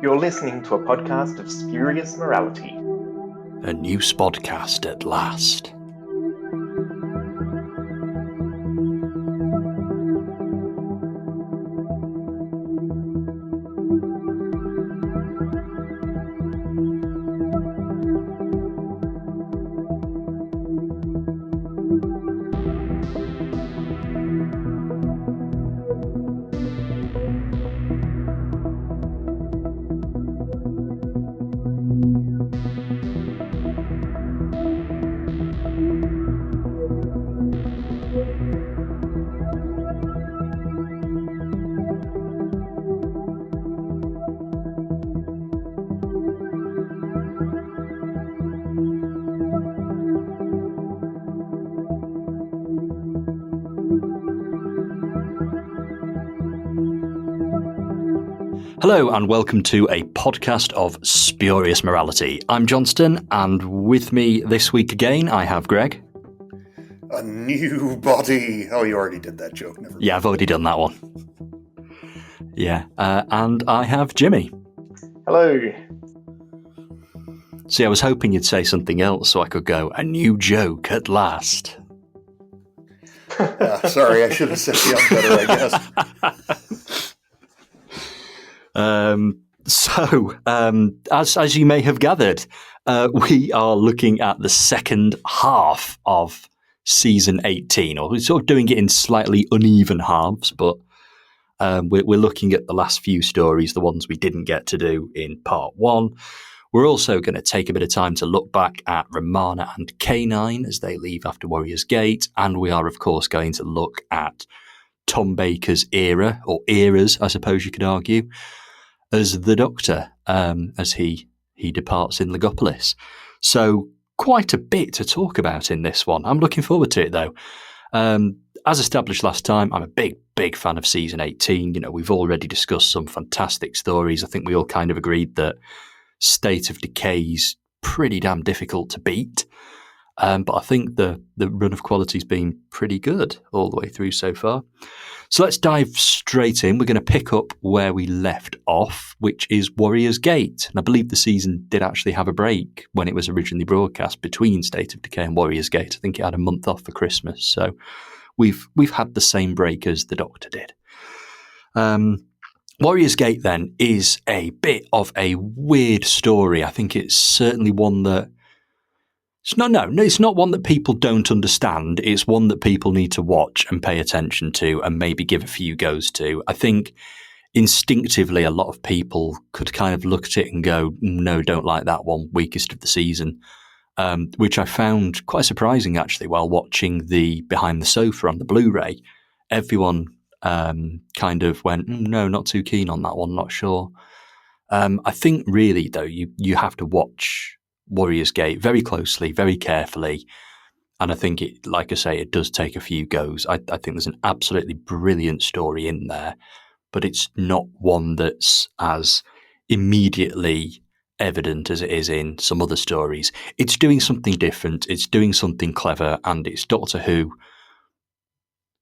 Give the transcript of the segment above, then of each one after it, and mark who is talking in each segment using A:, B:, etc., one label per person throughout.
A: You're listening to a podcast of spurious morality.
B: A new spodcast at last. Hello and welcome to a podcast of spurious morality. I'm Johnstone, and with me this week again I have Greg.
C: A new body. Oh, you already did that joke. Never mind.
B: Yeah, I've already done that one. Yeah, and I have Jimmy.
A: Hello.
B: See, I was hoping you'd say something else so I could go, a new joke at last.
C: Sorry, I should have set you up better, I guess.
B: As you may have gathered, we are looking at the second half of season 18, or we're sort of doing it in slightly uneven halves, but we're looking at the last few stories, the ones we didn't get to do in part one. We're also going to take a bit of time to look back at Romana and K9 as they leave after Warrior's Gate, and we are, of course, going to look at Tom Baker's era, or eras, I suppose you could argue, as the Doctor, as he departs in Legopolis. So quite a bit to talk about in this one. I'm looking forward to it, though. As established last time, I'm a big fan of Season 18. You know, we've already discussed some fantastic stories. I think we all kind of agreed that State of Decay's pretty damn difficult to beat. But I think the run of quality's been pretty good all the way through so far. So let's dive straight in. We're going to pick up where we left off, which is Warrior's Gate. And I believe the season did actually have a break when it was originally broadcast between State of Decay and Warrior's Gate. I think it had a month off for Christmas. So we've had the same break as the Doctor did. Warrior's Gate, then, is a bit of a weird story. I think it's certainly one that it's not one that people don't understand. It's one that people need to watch and pay attention to and maybe give a few goes to. I think instinctively a lot of people could kind of look at it and go, no, don't like that one, weakest of the season, which I found quite surprising, actually, while watching the Behind the Sofa on the Blu-ray. Everyone kind of went, no, not too keen on that one, not sure. I think really, though, you have to watch Warrior's Gate very closely, very carefully. And I think it, like I say, it does take a few goes. I think there's an absolutely brilliant story in there, but it's not one that's as immediately evident as it is in some other stories. It's doing something different. It's doing something clever, and it's Doctor Who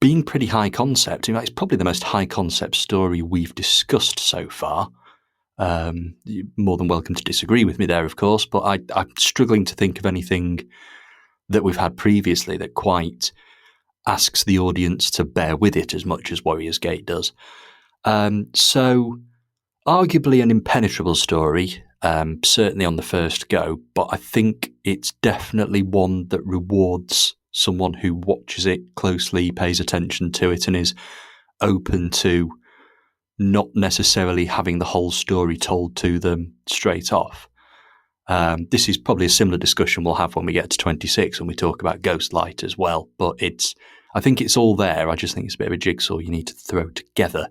B: being pretty high concept. In fact, it's probably the most high concept story we've discussed so far. You're more than welcome to disagree with me there, of course, but I'm struggling to think of anything that we've had previously that quite asks the audience to bear with it as much as Warrior's Gate does. So, arguably an impenetrable story, certainly on the first go, but I think it's definitely one that rewards someone who watches it closely, pays attention to it, and is open to not necessarily having the whole story told to them straight off. This is probably a similar discussion we'll have when we get to 26 when we talk about Ghostlight as well. But I think it's all there. I just think it's a bit of a jigsaw you need to throw together.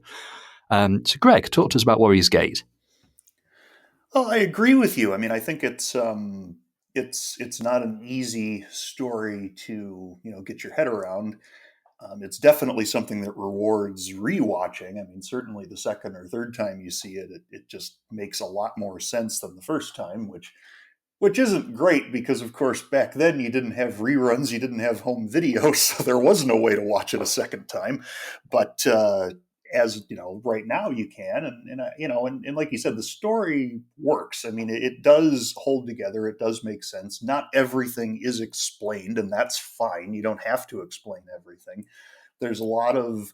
B: So Greg, talk to us about Warrior's Gate.
C: Well, I agree with you. I mean, I think it's not an easy story to get your head around. It's definitely something that rewards rewatching. I mean, certainly the second or third time you see it, it just makes a lot more sense than the first time, which isn't great because, of course, back then you didn't have reruns, you didn't have home video, so there was no way to watch it a second time. But as right now you can, and like you said, the story works. I mean, it does hold together. It does make sense. Not everything is explained, and that's fine. You don't have to explain everything. There's a lot of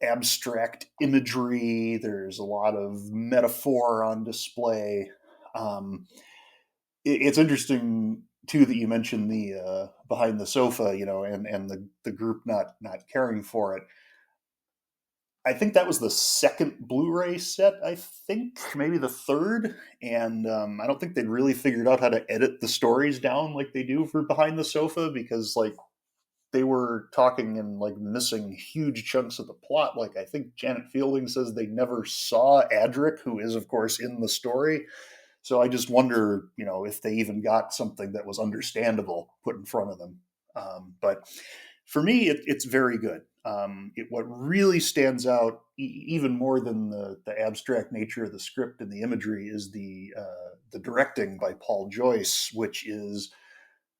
C: abstract imagery. There's a lot of metaphor on display. Um, it's interesting too that you mentioned the behind the sofa, and the group not caring for it. I think that was the second Blu-ray set. I think maybe the third, and I don't think they'd really figured out how to edit the stories down like they do for Behind the Sofa, because like they were talking and like missing huge chunks of the plot. Like I think Janet Fielding says they never saw Adric, who is of course in the story. So I just wonder, if they even got something that was understandable put in front of them. But for me, it's very good. What really stands out, even more than the abstract nature of the script and the imagery, is the directing by Paul Joyce, which is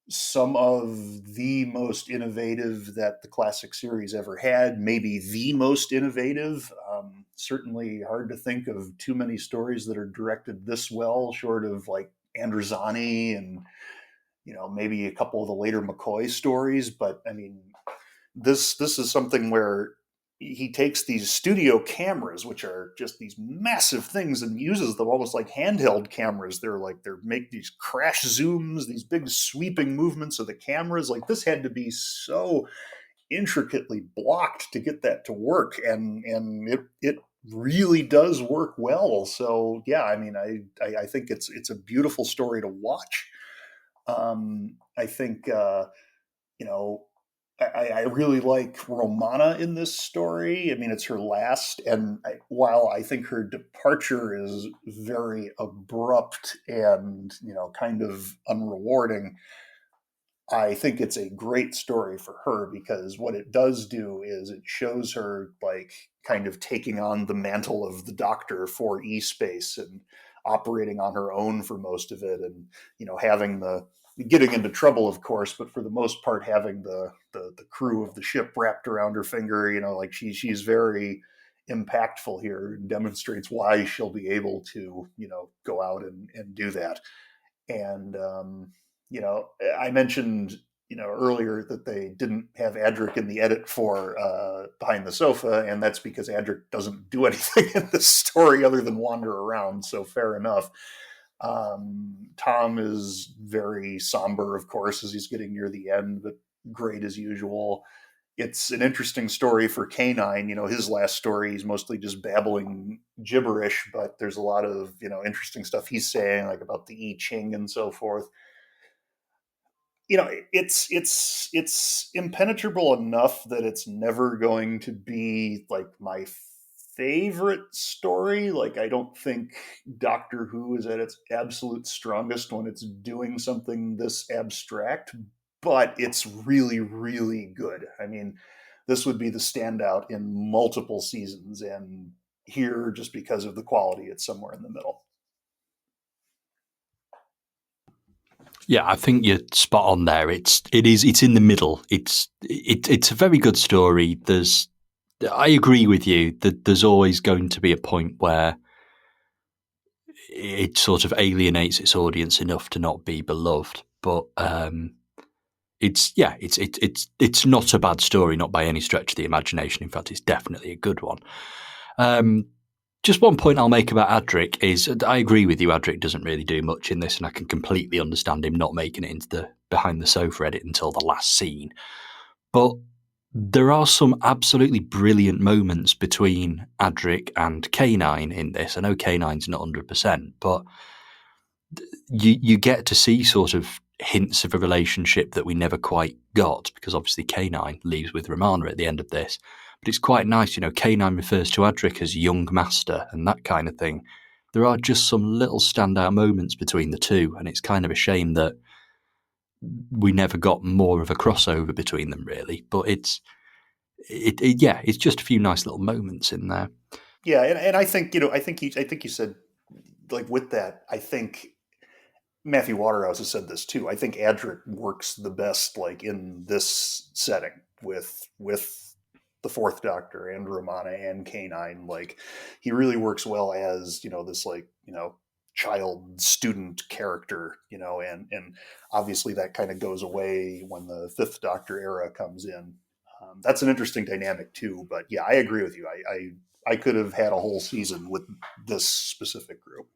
C: some of the most innovative that the classic series ever had, maybe the most innovative. Certainly hard to think of too many stories that are directed this well, short of like Androzani and maybe a couple of the later McCoy stories. But I mean, this is something where he takes these studio cameras, which are just these massive things, and uses them almost like handheld cameras. They're make these crash zooms, these big sweeping movements of the cameras. Like this had to be so intricately blocked to get that to work, and it really does work well. So yeah, I mean, I think it's a beautiful story to watch. I think you know I really like Romana in this story. I mean, it's her last, and while I think her departure is very abrupt and kind of unrewarding, I think it's a great story for her, because what it does do is it shows her like kind of taking on the mantle of the Doctor for E-Space and operating on her own for most of it, and having the getting into trouble, of course, but for the most part having the crew of the ship wrapped around her finger. Like she's very impactful here and demonstrates why she'll be able to go out and do that. And you know, I mentioned earlier that they didn't have Adric in the edit for Behind the Sofa, and that's because Adric doesn't do anything in the story other than wander around. So fair enough. Tom is very somber, of course, as he's getting near the end, but great as usual. It's an interesting story for K9. His last story, he's mostly just babbling gibberish, but there's a lot of interesting stuff he's saying, like about the I Ching and so forth. It's impenetrable enough that it's never going to be like my favorite story. Like I don't think Doctor Who is at its absolute strongest when it's doing something this abstract, but it's really, really good. I mean, this would be the standout in multiple seasons, and here, just because of the quality, it's somewhere in the middle.
B: Yeah, I think you're spot on there. It's in the middle. It's a very good story. I agree with you that there's always going to be a point where it sort of alienates its audience enough to not be beloved. But it's not a bad story, not by any stretch of the imagination. In fact, it's definitely a good one. Just one point I'll make about Adric is I agree with you. Adric doesn't really do much in this, and I can completely understand him not making it into the Behind the Sofa edit until the last scene. But there are some absolutely brilliant moments between Adric and K9 in this. I know K9's not 100%, but you get to see sort of hints of a relationship that we never quite got, because obviously K9 leaves with Romana at the end of this. But it's quite nice, K9 refers to Adric as young master and that kind of thing. There are just some little standout moments between the two, and it's kind of a shame that we never got more of a crossover between them, really. But it's just a few nice little moments in there.
C: Yeah, and I think I think you said, like, with that, I think Matthew Waterhouse has said this too. I think Adric works the best, like in this setting with the Fourth Doctor and Romana and K9. Like, he really works well as, this child student character, and obviously that kind of goes away when the Fifth Doctor era comes in. That's an interesting dynamic too. But yeah, I agree with you. I could have had a whole season with this specific group.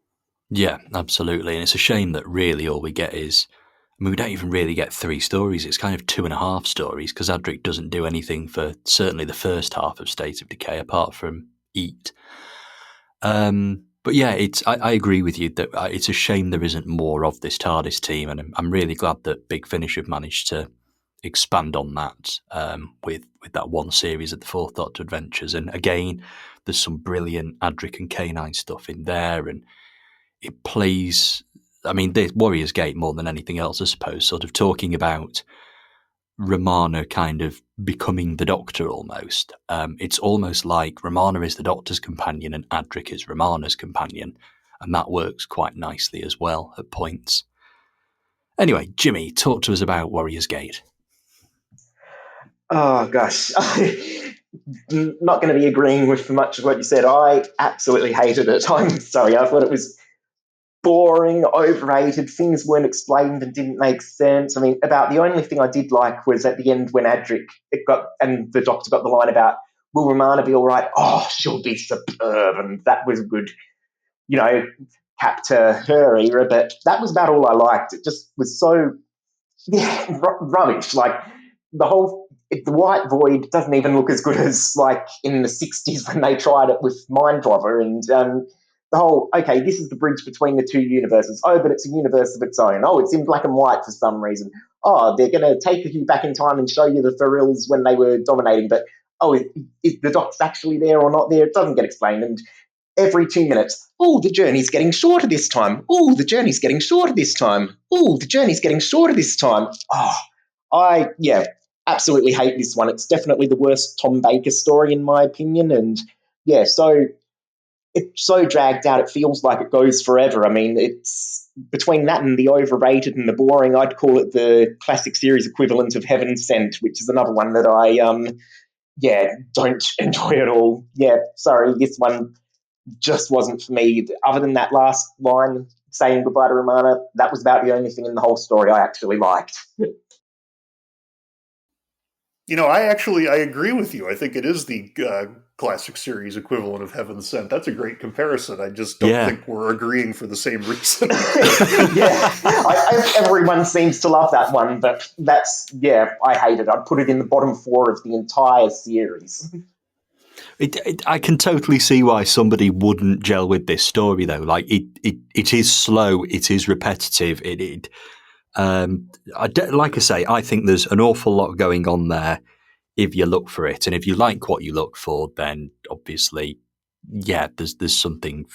B: Yeah, absolutely. And it's a shame that really all we get is, we don't even really get 3 stories. It's kind of 2.5 stories, because Adric doesn't do anything for certainly the first half of State of Decay, apart from eat. But yeah, I agree with you that it's a shame there isn't more of this TARDIS team, and I'm really glad that Big Finish have managed to expand on that with that one series of the Fourth Doctor Adventures. And again, there's some brilliant Adric and K9 stuff in there, and it plays, the Warriors Gate more than anything else, I suppose, sort of talking about Romana kind of becoming the Doctor almost. It's almost like Romana is the Doctor's companion and Adric is Romana's companion, and that works quite nicely as well at points. Anyway, Jimmy, talk to us about Warriors Gate.
A: Oh, gosh. I'm not going to be agreeing with much of what you said. I absolutely hated it. I'm sorry. I thought it was boring, overrated. Things weren't explained and didn't make sense. About the only thing I did like was at the end when Adric and the Doctor got the line about, will Romana be all right? Oh, she'll be superb. And that was good, cap to her era. But that was about all I liked. It just was so, rubbish. Like, the White Void doesn't even look as good as like in the 60s when they tried it with Mind Robber, and the whole, okay, this is the bridge between the two universes. Oh, but it's a universe of its own. Oh, it's in black and white for some reason. Oh, they're going to take you back in time and show you the Thrills when they were dominating, but is the Doc's actually there or not there? It doesn't get explained. And every 2 minutes, oh, the journey's getting shorter this time. Oh, the journey's getting shorter this time. Oh, the journey's getting shorter this time. Oh, absolutely hate this one. It's definitely the worst Tom Baker story in my opinion, and so it's so dragged out. It feels like it goes forever. It's between that and the overrated and the boring. I'd call it the classic series equivalent of Heaven Sent, which is another one that I don't enjoy at all. Yeah, sorry, this one just wasn't for me. Other than that last line saying goodbye to Romana, that was about the only thing in the whole story I actually liked.
C: I agree with you. I think it is the classic series equivalent of Heaven Sent. That's a great comparison. I just don't think we're agreeing for the same reason.
A: Everyone seems to love that one, but I hate it. I'd put it in the bottom 4 of the entire series.
B: I can totally see why somebody wouldn't gel with this story, though. Like, it is slow, it is repetitive. Like I say, I think there's an awful lot going on there if you look for it, and if you like what you look for, then obviously, there's something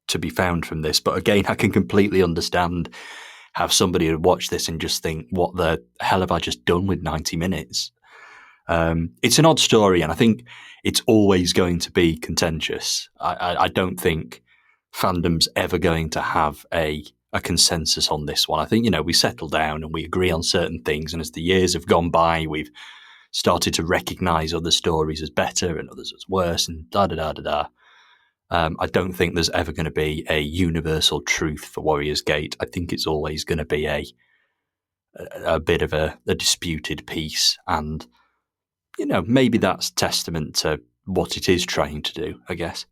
B: to be found from this. But again, I can completely understand how somebody would watch this and just think, "What the hell have I just done with 90 minutes?" It's an odd story, and I think it's always going to be contentious. I don't think fandom's ever going to have a consensus on this one. I think, we settle down and we agree on certain things, and as the years have gone by, we've started to recognise other stories as better and others as worse, and da-da-da-da-da. I don't think there's ever going to be a universal truth for Warriors Gate. I think it's always going to be a bit of a disputed piece, and maybe that's testament to what it is trying to do, I guess.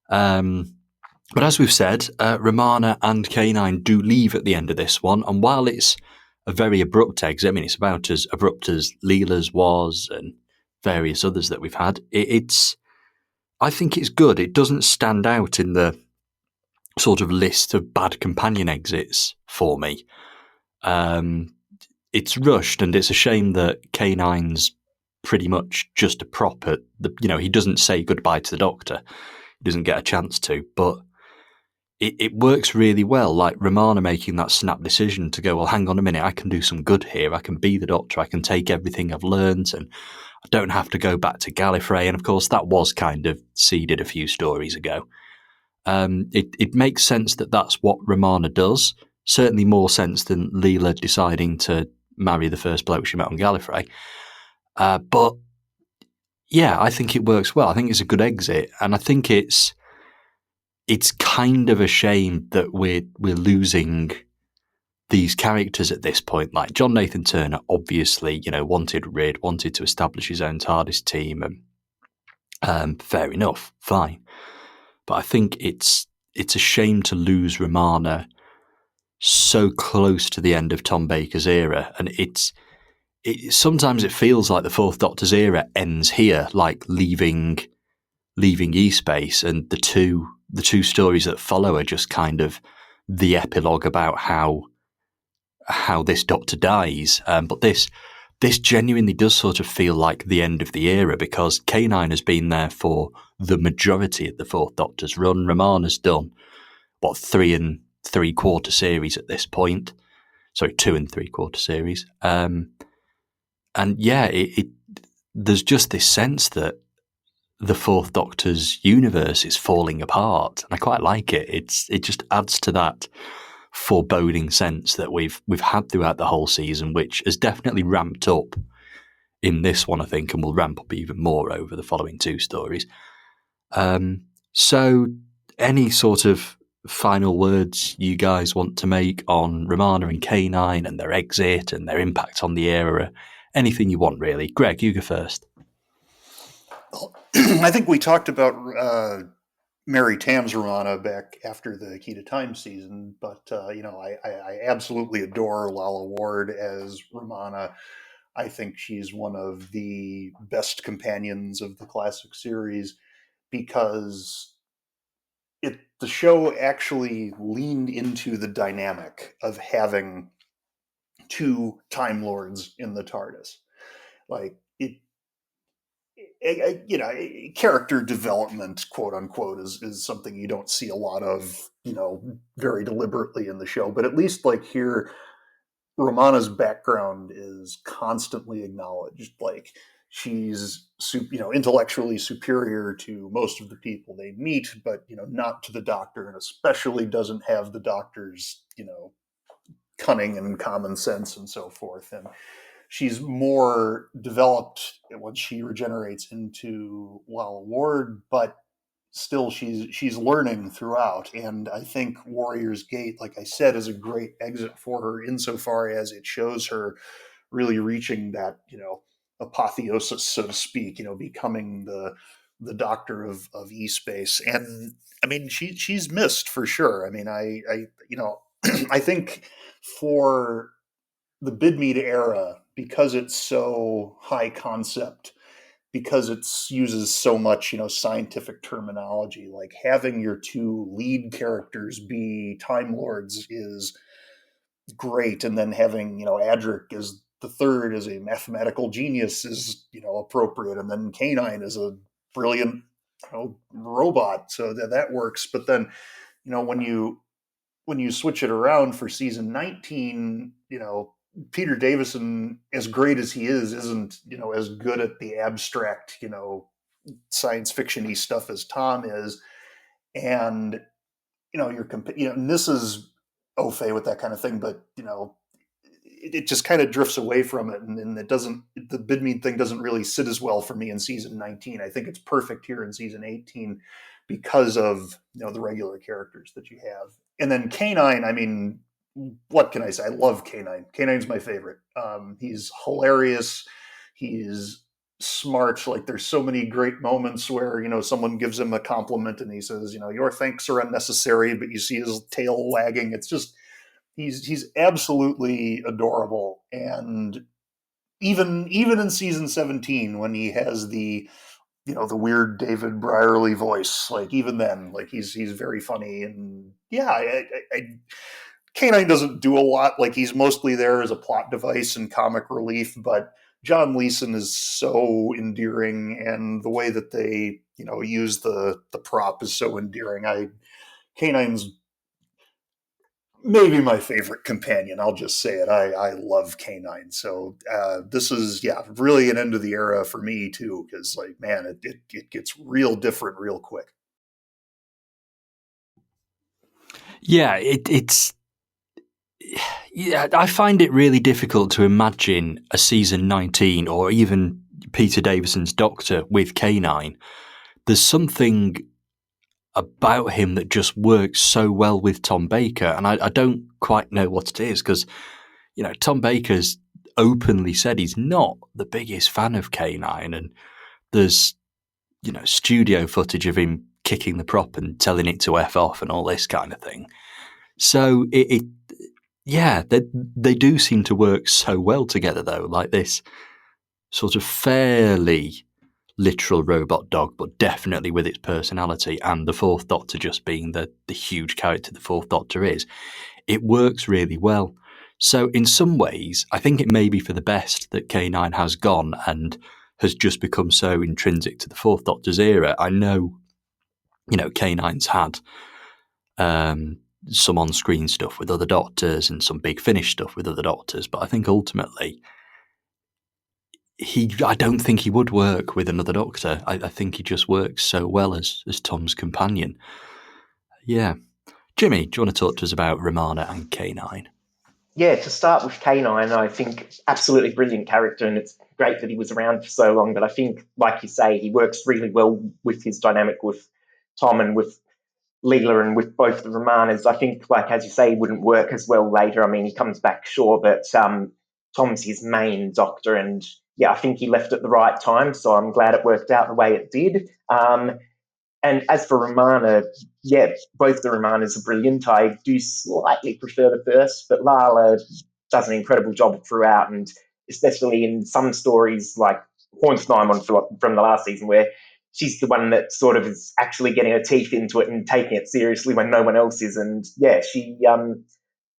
B: But as we've said, Romana and K9 do leave at the end of this one, and while it's a very abrupt exit, it's about as abrupt as Leela's was and various others that we've had, I think it's good. It doesn't stand out in the sort of list of bad companion exits for me. It's rushed, and it's a shame that K9's pretty much just a prop at he doesn't say goodbye to the Doctor. He doesn't get a chance to, but it works really well. Like Romana making that snap decision to go, well, hang on a minute, I can do some good here. I can be the Doctor. I can take everything I've learned, and I don't have to go back to Gallifrey. And of course, that was kind of seeded a few stories ago. It makes sense that that's what Romana does. Certainly more sense than Leela deciding to marry the first bloke she met on Gallifrey. But Yeah, I think it works well. I think it's a good exit, and I think it's kind of a shame that we're losing these characters at this point. Like John Nathan Turner, obviously, wanted rid, wanted to establish his own TARDIS team, and fair enough, fine. But I think it's a shame to lose Romana so close to the end of Tom Baker's era, and sometimes it feels like the Fourth Doctor's era ends here, like leaving E-Space, and the two stories that follow are just kind of the epilogue about how this Doctor dies. But this genuinely does sort of feel like the end of the era, because K9 has been there for the majority of the Fourth Doctor's run. Romana's done 3 3/4 series at this point. Sorry, 2 3/4 series. And yeah, there's just this sense that the Fourth Doctor's universe is falling apart, and I quite like it. It just adds to that foreboding sense that we've had throughout the whole season, which has definitely ramped up in this one, I think, and will ramp up even more over the following 2 stories. So, any sort of final words you guys want to make on Romana and K9 and their exit and their impact on the era? Anything you want, really. Greg, you go first.
C: I think we talked about Mary Tam's Romana back after the Key to Time season, but I absolutely adore Lalla Ward as Romana. I think she's one of the best companions of the classic series, because the show actually leaned into the dynamic of having 2 Time Lords in the TARDIS. Like character development, quote unquote, is something you don't see a lot of, very deliberately in the show. But at least like here, Romana's background is constantly acknowledged. Like she's, intellectually superior to most of the people they meet, but, not to the Doctor, and especially doesn't have the Doctor's, cunning and common sense and so forth. And she's more developed when she regenerates into Lalla Ward, but still she's learning throughout. And I think Warrior's Gate, like I said, is a great exit for her insofar as it shows her really reaching that, apotheosis, so to speak, becoming the Doctor of E-Space. And I mean, she's missed for sure. I mean, I I think for the Bidmead era, because it's so high concept, because it uses so much, scientific terminology, like having your 2 lead characters be Time Lords is great. And then having, Adric as the third as a mathematical genius is, appropriate. And then K9 is a brilliant, robot. So that works. But then, when you switch it around for season 19, Peter Davison, as great as he is, isn't, as good at the abstract, science fiction-y stuff as Tom is. And, and this is au fait with that kind of thing, but, it just kind of drifts away from it. And it doesn't, the Bidmead thing doesn't really sit as well for me in season 19. I think it's perfect here in season 18 because of, the regular characters that you have. And then K9, I mean, what can I say? I love K9. K9's my favorite. He's hilarious. He's smart. Like there's so many great moments where, someone gives him a compliment and he says, your thanks are unnecessary, but you see his tail wagging. It's just, he's absolutely adorable. And even in season 17, when he has the weird David Brierly voice, like even then, like he's very funny. And yeah, K9 doesn't do a lot. Like he's mostly there as a plot device and comic relief, but John Leeson is so endearing, and the way that they, use the prop is so endearing. K9's maybe my favorite companion. I'll just say it. I love K9. So this is, really an end of the era for me too, because like, man, it gets real different real quick.
B: Yeah, it's. Yeah, I find it really difficult to imagine a season 19 or even Peter Davison's Doctor with K9, there's something about him that just works so well with Tom Baker, and I don't quite know what it is, because Tom Baker's openly said he's not the biggest fan of K9, and there's studio footage of him kicking the prop and telling it to F off and all this kind of thing. So they do seem to work so well together, though, like this sort of fairly literal robot dog, but definitely with its personality, and the Fourth Doctor just being the huge character the Fourth Doctor is. It works really well. So in some ways, I think it may be for the best that K9 has gone and has just become so intrinsic to the Fourth Doctor's era. I know, K9's had some on-screen stuff with other Doctors and some Big Finish stuff with other Doctors, but I think ultimately I don't think he would work with another Doctor. I think he just works so well as Tom's companion. Yeah. Jimmy, do you want to talk to us about Romana and K9?
A: Yeah, to start with K9, I think absolutely brilliant character, and it's great that he was around for so long. But I think, like you say, he works really well with his dynamic with Tom and with Leela and with both the Romanas. I think, like as you say, he wouldn't work as well later. I mean, he comes back, sure, but Tom's his main Doctor, and I think he left at the right time. So I'm glad it worked out the way it did. And as for Romana, both the Romanas are brilliant. I do slightly prefer the first, but Lala does an incredible job throughout, and especially in some stories like Hornsheim from the last season, where she's the one that sort of is actually getting her teeth into it and taking it seriously when no one else is. And she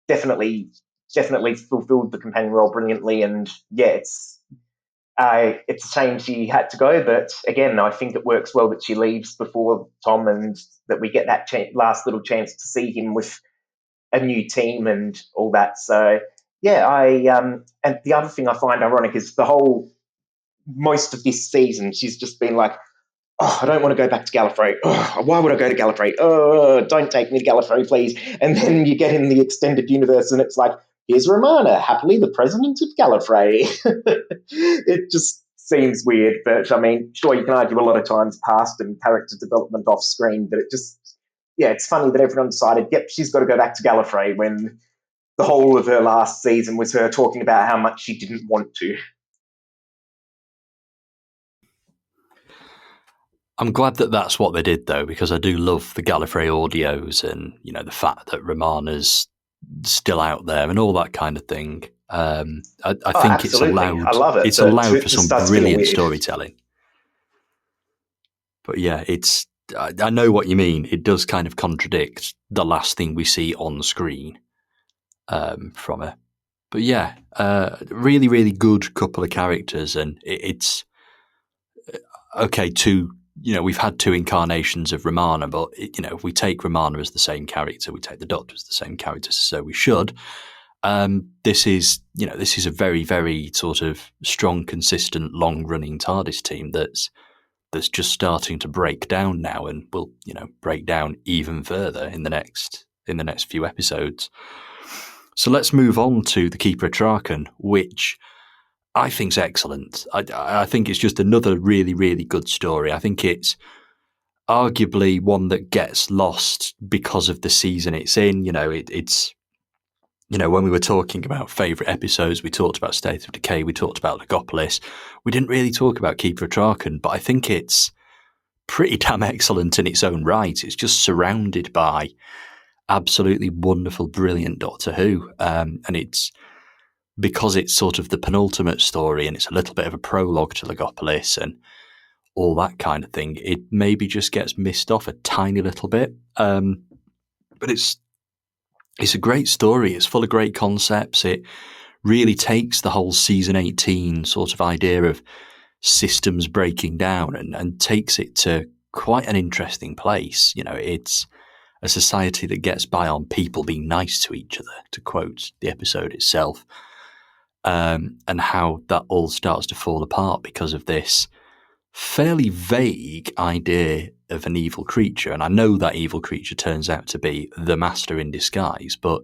A: definitely fulfilled the companion role brilliantly. And it's a shame she had to go, but again, I think it works well that she leaves before Tom, and that we get that last little chance to see him with a new team and all that. So and the other thing I find ironic is most of this season, she's just been like, oh, I don't want to go back to Gallifrey. Oh, why would I go to Gallifrey? Oh, don't take me to Gallifrey, please. And then you get in the extended universe and it's like, here's Romana, happily the president of Gallifrey. It just seems weird, but I mean, sure, you can argue a lot of times past and character development off screen, but it's funny that everyone decided, yep, she's got to go back to Gallifrey, when the whole of her last season was her talking about how much she didn't want to.
B: I'm glad that that's what they did, though, because I do love the Gallifrey audios and, the fact that Romana's still out there and all that kind of thing. I think it's allowed.
A: I love it.
B: It's allowed for some brilliant storytelling. But I know what you mean. It does kind of contradict the last thing we see on screen from her. But really, really good couple of characters, and it's okay. We've had two incarnations of Romana, but if we take Romana as the same character, we take the Doctor as the same character, so we should. This is a very, very sort of strong, consistent, long-running TARDIS team that's just starting to break down now, and will break down even further in the next few episodes. So let's move on to the Keeper of Traken, which I think's excellent. I think it's just another really, really good story. I think it's arguably one that gets lost because of the season it's in. It's when we were talking about favourite episodes, we talked about State of Decay, we talked about Legopolis. We didn't really talk about Keeper of Traken, but I think it's pretty damn excellent in its own right. It's just surrounded by absolutely wonderful, brilliant Doctor Who. And it's because it's sort of the penultimate story and it's a little bit of a prologue to Legopolis and all that kind of thing, it maybe just gets missed off a tiny little bit. But it's a great story. It's full of great concepts. It really takes the whole season 18 sort of idea of systems breaking down and takes it to quite an interesting place. It's a society that gets by on people being nice to each other, to quote the episode itself, and how that all starts to fall apart because of this fairly vague idea of an evil creature. And I know that evil creature turns out to be the Master in disguise, but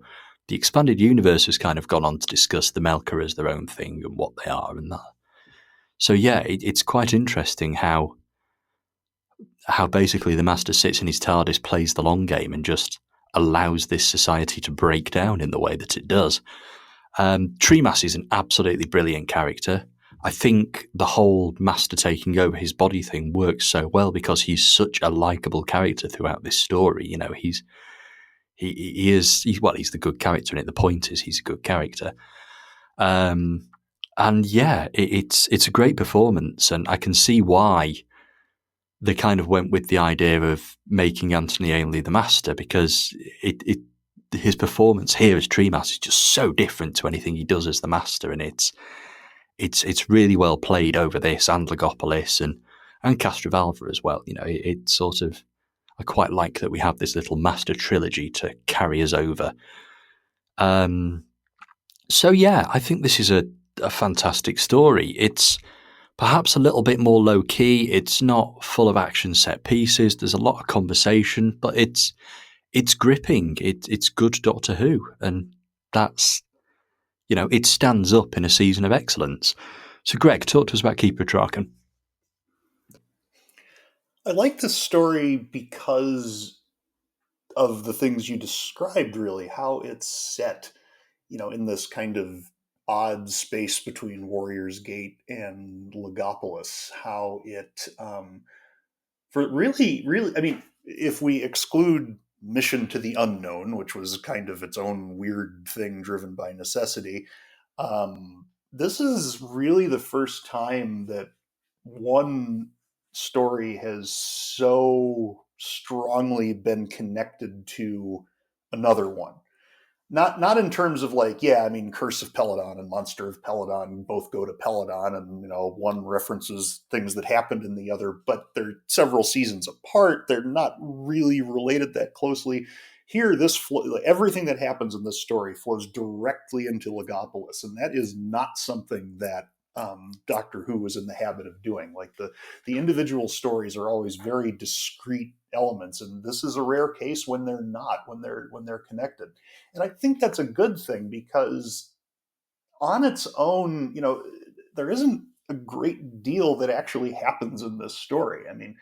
B: the expanded universe has kind of gone on to discuss the Melka as their own thing and what they are and that. So yeah, it's quite interesting how basically the Master sits in his TARDIS, plays the long game, and just allows this society to break down in the way that it does. Treemass is an absolutely brilliant character. I think the whole Master taking over his body thing works so well because he's such a likable character throughout this story. You know, he's he's the good character in it. The point is he's a good character. And yeah, it's a great performance, and I can see why they kind of went with the idea of making Anthony Ainley the Master, because his performance here as Treemass is just so different to anything he does as the Master, and it's really well played over this and Legopolis and Castrovalva as well. You know, it's sort of, I quite like that we have this little Master trilogy to carry us over. So yeah, I think this is a fantastic story. It's perhaps a little bit more low key. It's not full of action set pieces. There's a lot of conversation, but it's gripping. It's good Doctor Who, and that's, you know, it stands up in a season of excellence. So, Greg, talk to us about Keeper of Traken.
C: I like this story because of the things you described, really, how it's set, in this kind of odd space between Warrior's Gate and Legopolis, how it, for really, I mean, if we exclude Mission to the Unknown, which was kind of its own weird thing driven by necessity, this is really the first time that one story has so strongly been connected to another one. Not in terms of like, yeah, I mean, Curse of Peladon and Monster of Peladon both go to Peladon, and one references things that happened in the other, but they're several seasons apart. They're not really related that closely. Here, everything that happens in this story flows directly into Legopolis, and that is not something that Doctor Who is in the habit of doing. Like the individual stories are always very discrete elements, and this is a rare case when they're not, when they're connected. And I think that's a good thing, because on its own, there isn't a great deal that actually happens in this story. I mean,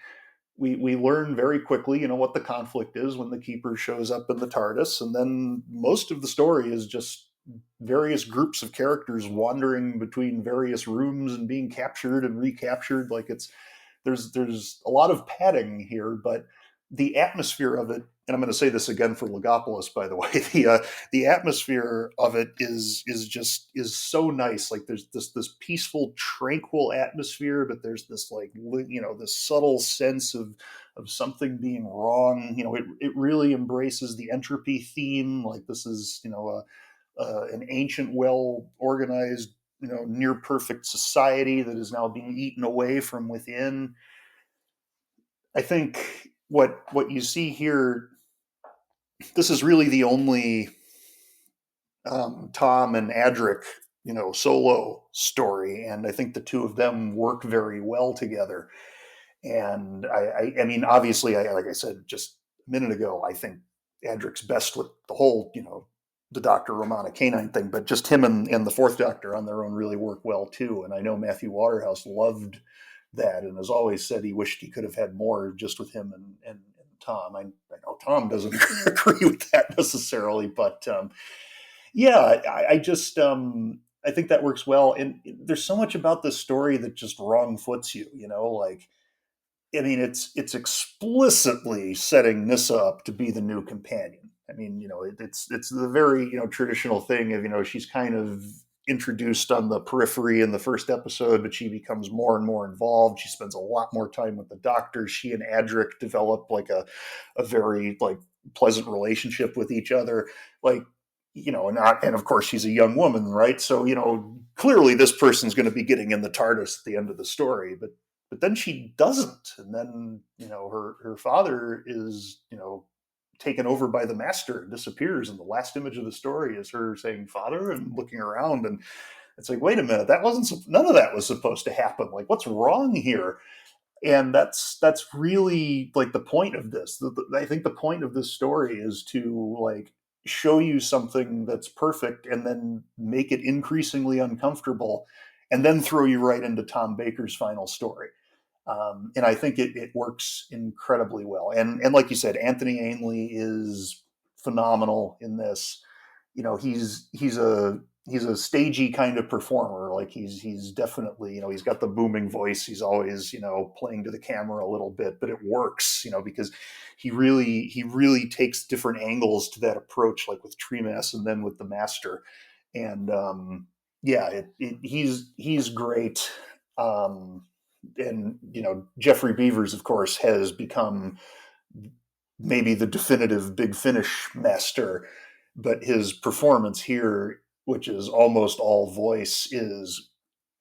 C: we learn very quickly, what the conflict is when the Keeper shows up in the TARDIS, and then most of the story is just various groups of characters wandering between various rooms and being captured and recaptured. Like, there's a lot of padding here, but the atmosphere of it, and I'm going to say this again for Legopolis, by the way, the atmosphere of it is so nice. Like, there's this peaceful, tranquil atmosphere, but there's this, like, this subtle sense of something being wrong. It really embraces the entropy theme. Like, this is an ancient, well organized, near perfect society that is now being eaten away from within. I think what you see here, this is really the only Tom and Adric, solo story, and I think the two of them work very well together. And I mean, obviously, like I said just a minute ago, I think Adric's best with the whole, the Dr. Romana Canine thing, but just him and the Fourth Doctor on their own really work well too. And I know Matthew Waterhouse loved that and has always said he wished he could have had more just with him and Tom. I know Tom doesn't agree with that necessarily, but yeah, I just I think that works well. And there's so much about this story that just wrong foots you, like, I mean, it's explicitly setting Nissa up to be the new companion. I mean, it's the very, traditional thing of, she's kind of introduced on the periphery in the first episode, but she becomes more and more involved. She spends a lot more time with the Doctor. She and Adric develop like a very, like, pleasant relationship with each other. Like, and of course she's a young woman, right? So, clearly this person's going to be getting in the TARDIS at the end of the story, but then she doesn't, and then her father is taken over by the Master and disappears, and the last image of the story is her saying "father" and looking around, and it's like, wait a minute, none of that was supposed to happen. Like, what's wrong here? And that's really, like, the point of this. I think the point of this story is to, like, show you something that's perfect and then make it increasingly uncomfortable, and then throw you right into Tom Baker's final story. And I think it works incredibly well. And like you said, Anthony Ainley is phenomenal in this. You know, he's a stagey kind of performer. Like he's definitely, you know, he's got the booming voice. He's always, you know, playing to the camera a little bit, but it works, you know, because he really takes different angles to that approach, like with Tremas and then with the Master. And yeah, he's great. And you know, Jeffrey Beavers, of course, has become maybe the definitive Big Finish master, but his performance here, which is almost all voice, is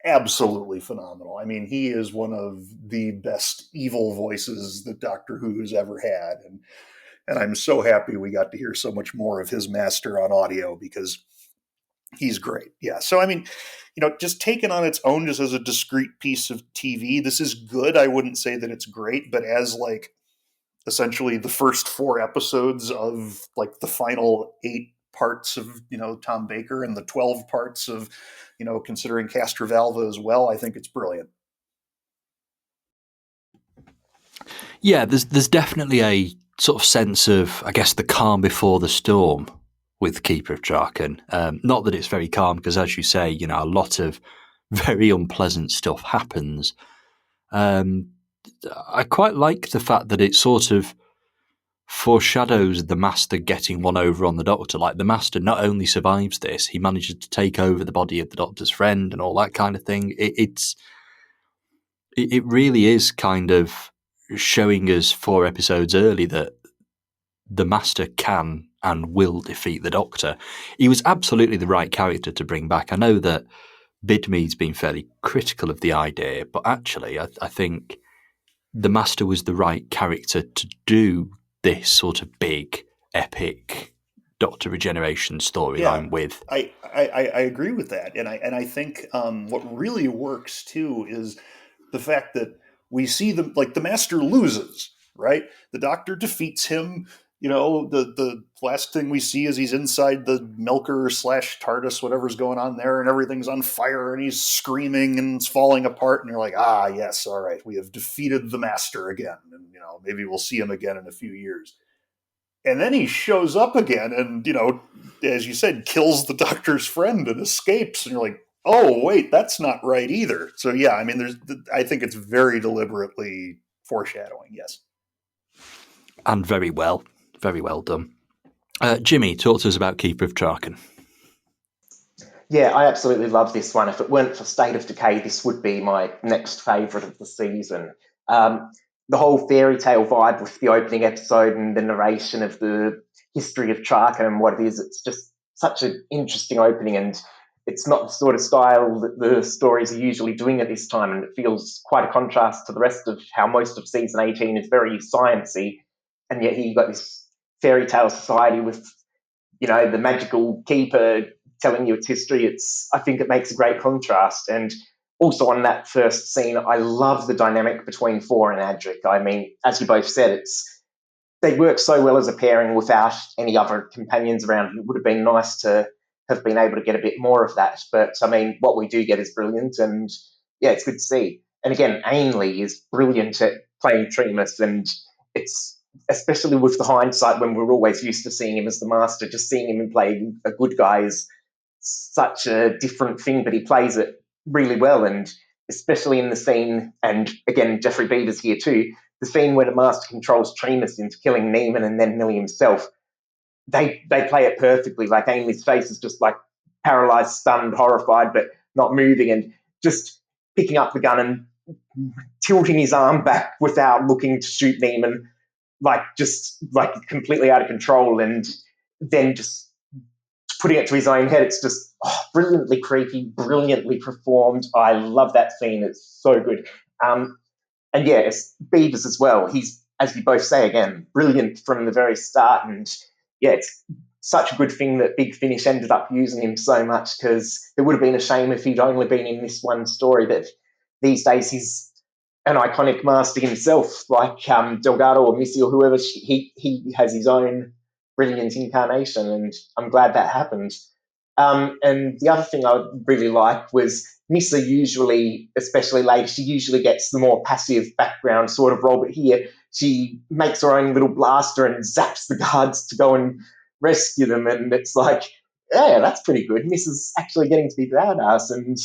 C: absolutely phenomenal. I mean, he is one of the best evil voices that Doctor Who has ever had, and I'm so happy we got to hear so much more of his master on audio because he's great. Yeah. So, I mean, you know, just taken on its own, just as a discrete piece of TV, this is good. I wouldn't say that it's great, but as like essentially the first 4 episodes of like the final 8 parts of, you know, Tom Baker and the 12 parts of, you know, considering Castrovalva as well, I think it's brilliant.
B: Yeah, there's definitely a sort of sense of, I guess, the calm before the storm with Keeper of Traken. Not that it's very calm, because as you say, you know, a lot of very unpleasant stuff happens. I quite like the fact that it sort of foreshadows the Master getting one over on the Doctor. Like, the Master not only survives this, he manages to take over the body of the Doctor's friend and all that kind of thing. It really is kind of showing us 4 episodes early that the Master can and will defeat the Doctor. He was absolutely the right character to bring back. I know that Bidmead's been fairly critical of the idea, but actually I think the Master was the right character to do this sort of big, epic Doctor Regeneration storyline with.
C: I agree with that, and I think what really works too is the fact that we see the Master loses, right? The Doctor defeats him. You know, the last thing we see is he's inside the Milker / TARDIS, whatever's going on there, and everything's on fire, and he's screaming and it's falling apart, and you're like, ah, yes, all right, we have defeated the Master again, and you know, maybe we'll see him again in a few years. And then he shows up again and, you know, as you said, kills the Doctor's friend and escapes. And you're like, oh, wait, that's not right either. So, yeah, I mean, I think it's very deliberately foreshadowing, yes.
B: And very well done. Jimmy, talk to us about Keeper of Traken.
A: Yeah, I absolutely love this one. If it weren't for State of Decay, this would be my next favourite of the season. The whole fairy tale vibe with the opening episode and the narration of the history of Traken and what it is, it's just such an interesting opening, and it's not the sort of style that the stories are usually doing at this time, and it feels quite a contrast to the rest of how most of season 18 is very sciencey, and yet here you've got this fairy tale society with, you know, the magical keeper telling you its history. I think it makes a great contrast. And also on that first scene, I love the dynamic between Four and Adric. I mean, as you both said, they work so well as a pairing without any other companions around. It would have been nice to have been able to get a bit more of that. But I mean, what we do get is brilliant, and yeah, it's good to see. And again, Ainley is brilliant at playing Tremas, and it's especially with the hindsight when we're always used to seeing him as the Master, just seeing him playing a good guy is such a different thing, but he plays it really well. And especially in the scene, and again, Jeffrey Beaver's here too, the scene where the Master controls Tremas into killing Neiman and then Millie himself, they play it perfectly. Like, Ainley's face is just like paralyzed, stunned, horrified, but not moving, and just picking up the gun and tilting his arm back without looking to shoot Neiman, like just like completely out of control, and then just putting it to his own head. It's just brilliantly creepy, brilliantly performed. I love that scene. It's so good. And yeah, it's Beavers as well. He's, as you both say again, brilliant from the very start. And yeah, it's such a good thing that Big Finish ended up using him so much, because it would have been a shame if he'd only been in this one story. But these days he's an iconic Master himself, like Delgado or Missy or whoever. He has his own brilliant incarnation, and I'm glad that happened. And the other thing I really liked was Nissa usually, especially later, she usually gets the more passive background sort of role, but here she makes her own little blaster and zaps the guards to go and rescue them, and it's like, yeah, that's pretty good. Nissa's actually getting to be badass, and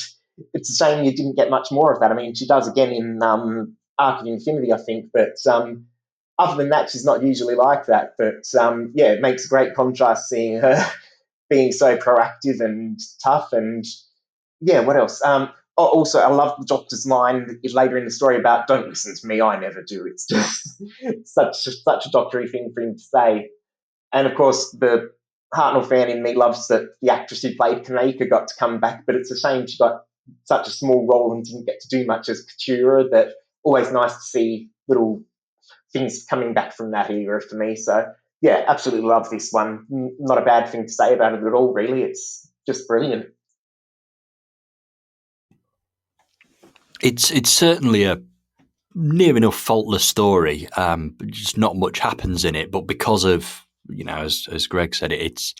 A: it's a shame you didn't get much more of that. I mean, she does again in Arc of Infinity, I think, but other than that, she's not usually like that. But yeah, it makes a great contrast seeing her being so proactive and tough. And yeah, what else? Also, I love the Doctor's line later in the story about "Don't listen to me, I never do." It's just such a doctory thing for him to say. And of course, the Hartnell fan in me loves that the actress who played Kaneka got to come back, but it's a shame she got such a small role and didn't get to do much as Katura. That always nice to see little things coming back from that era for me. So yeah, absolutely love this one. Not a bad thing to say about it at all, really. It's just brilliant.
B: It's certainly a near enough faultless story. Just not much happens in it, but because of, as Greg said, it's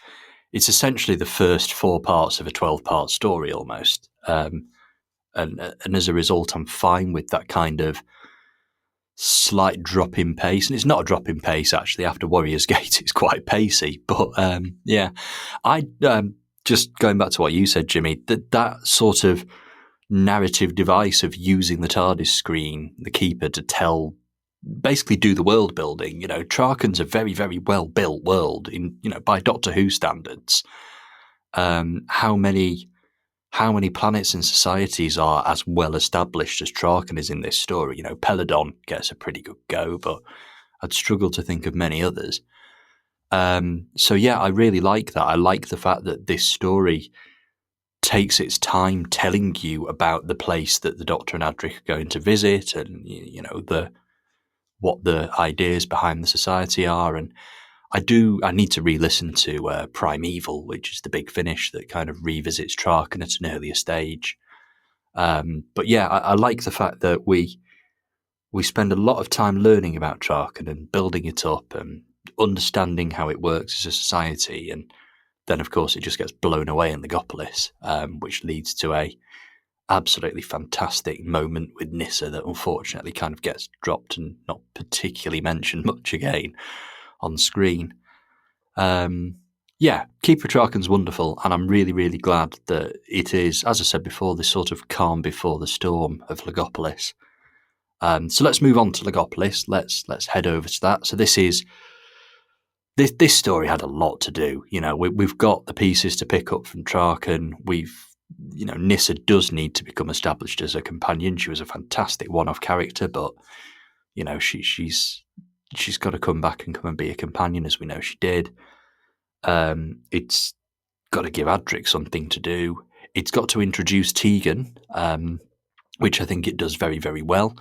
B: essentially the first 4 parts of a 12-part story almost. And as a result, I'm fine with that kind of slight drop in pace. And it's not a drop in pace, actually. After Warriors Gate, it's quite pacey. But yeah, I just going back to what you said, Jimmy, that sort of narrative device of using the TARDIS screen, the Keeper, to basically do the world building. Traken's a very, very well built world in, by Doctor Who standards. How many planets and societies are as well established as Traken is in this story? Peladon gets a pretty good go, but I'd struggle to think of many others. So yeah, I really like that. I like the fact that this story takes its time telling you about the place that the Doctor and Adric are going to visit, and what the ideas behind the society are. And I need to re-listen to Primeval, which is the big finish that kind of revisits Traken at an earlier stage. But yeah, I like the fact that we spend a lot of time learning about Traken and building it up and understanding how it works as a society, and then of course it just gets blown away in Legopolis, which leads to a absolutely fantastic moment with Nyssa that unfortunately kind of gets dropped and not particularly mentioned much again on screen. Yeah, Keeper Traken's wonderful, and I'm really, really glad that it is, as I said before, this sort of calm before the storm of Legopolis. So let's move on to Legopolis. Let's head over to that. So this story had a lot to do. We've got the pieces to pick up from Traken. Nyssa does need to become established as a companion. She was a fantastic one-off character, but she's got to come back and come and be a companion, as we know she did. It's got to give Adric something to do. It's got to introduce Tegan, which I think it does very, very well.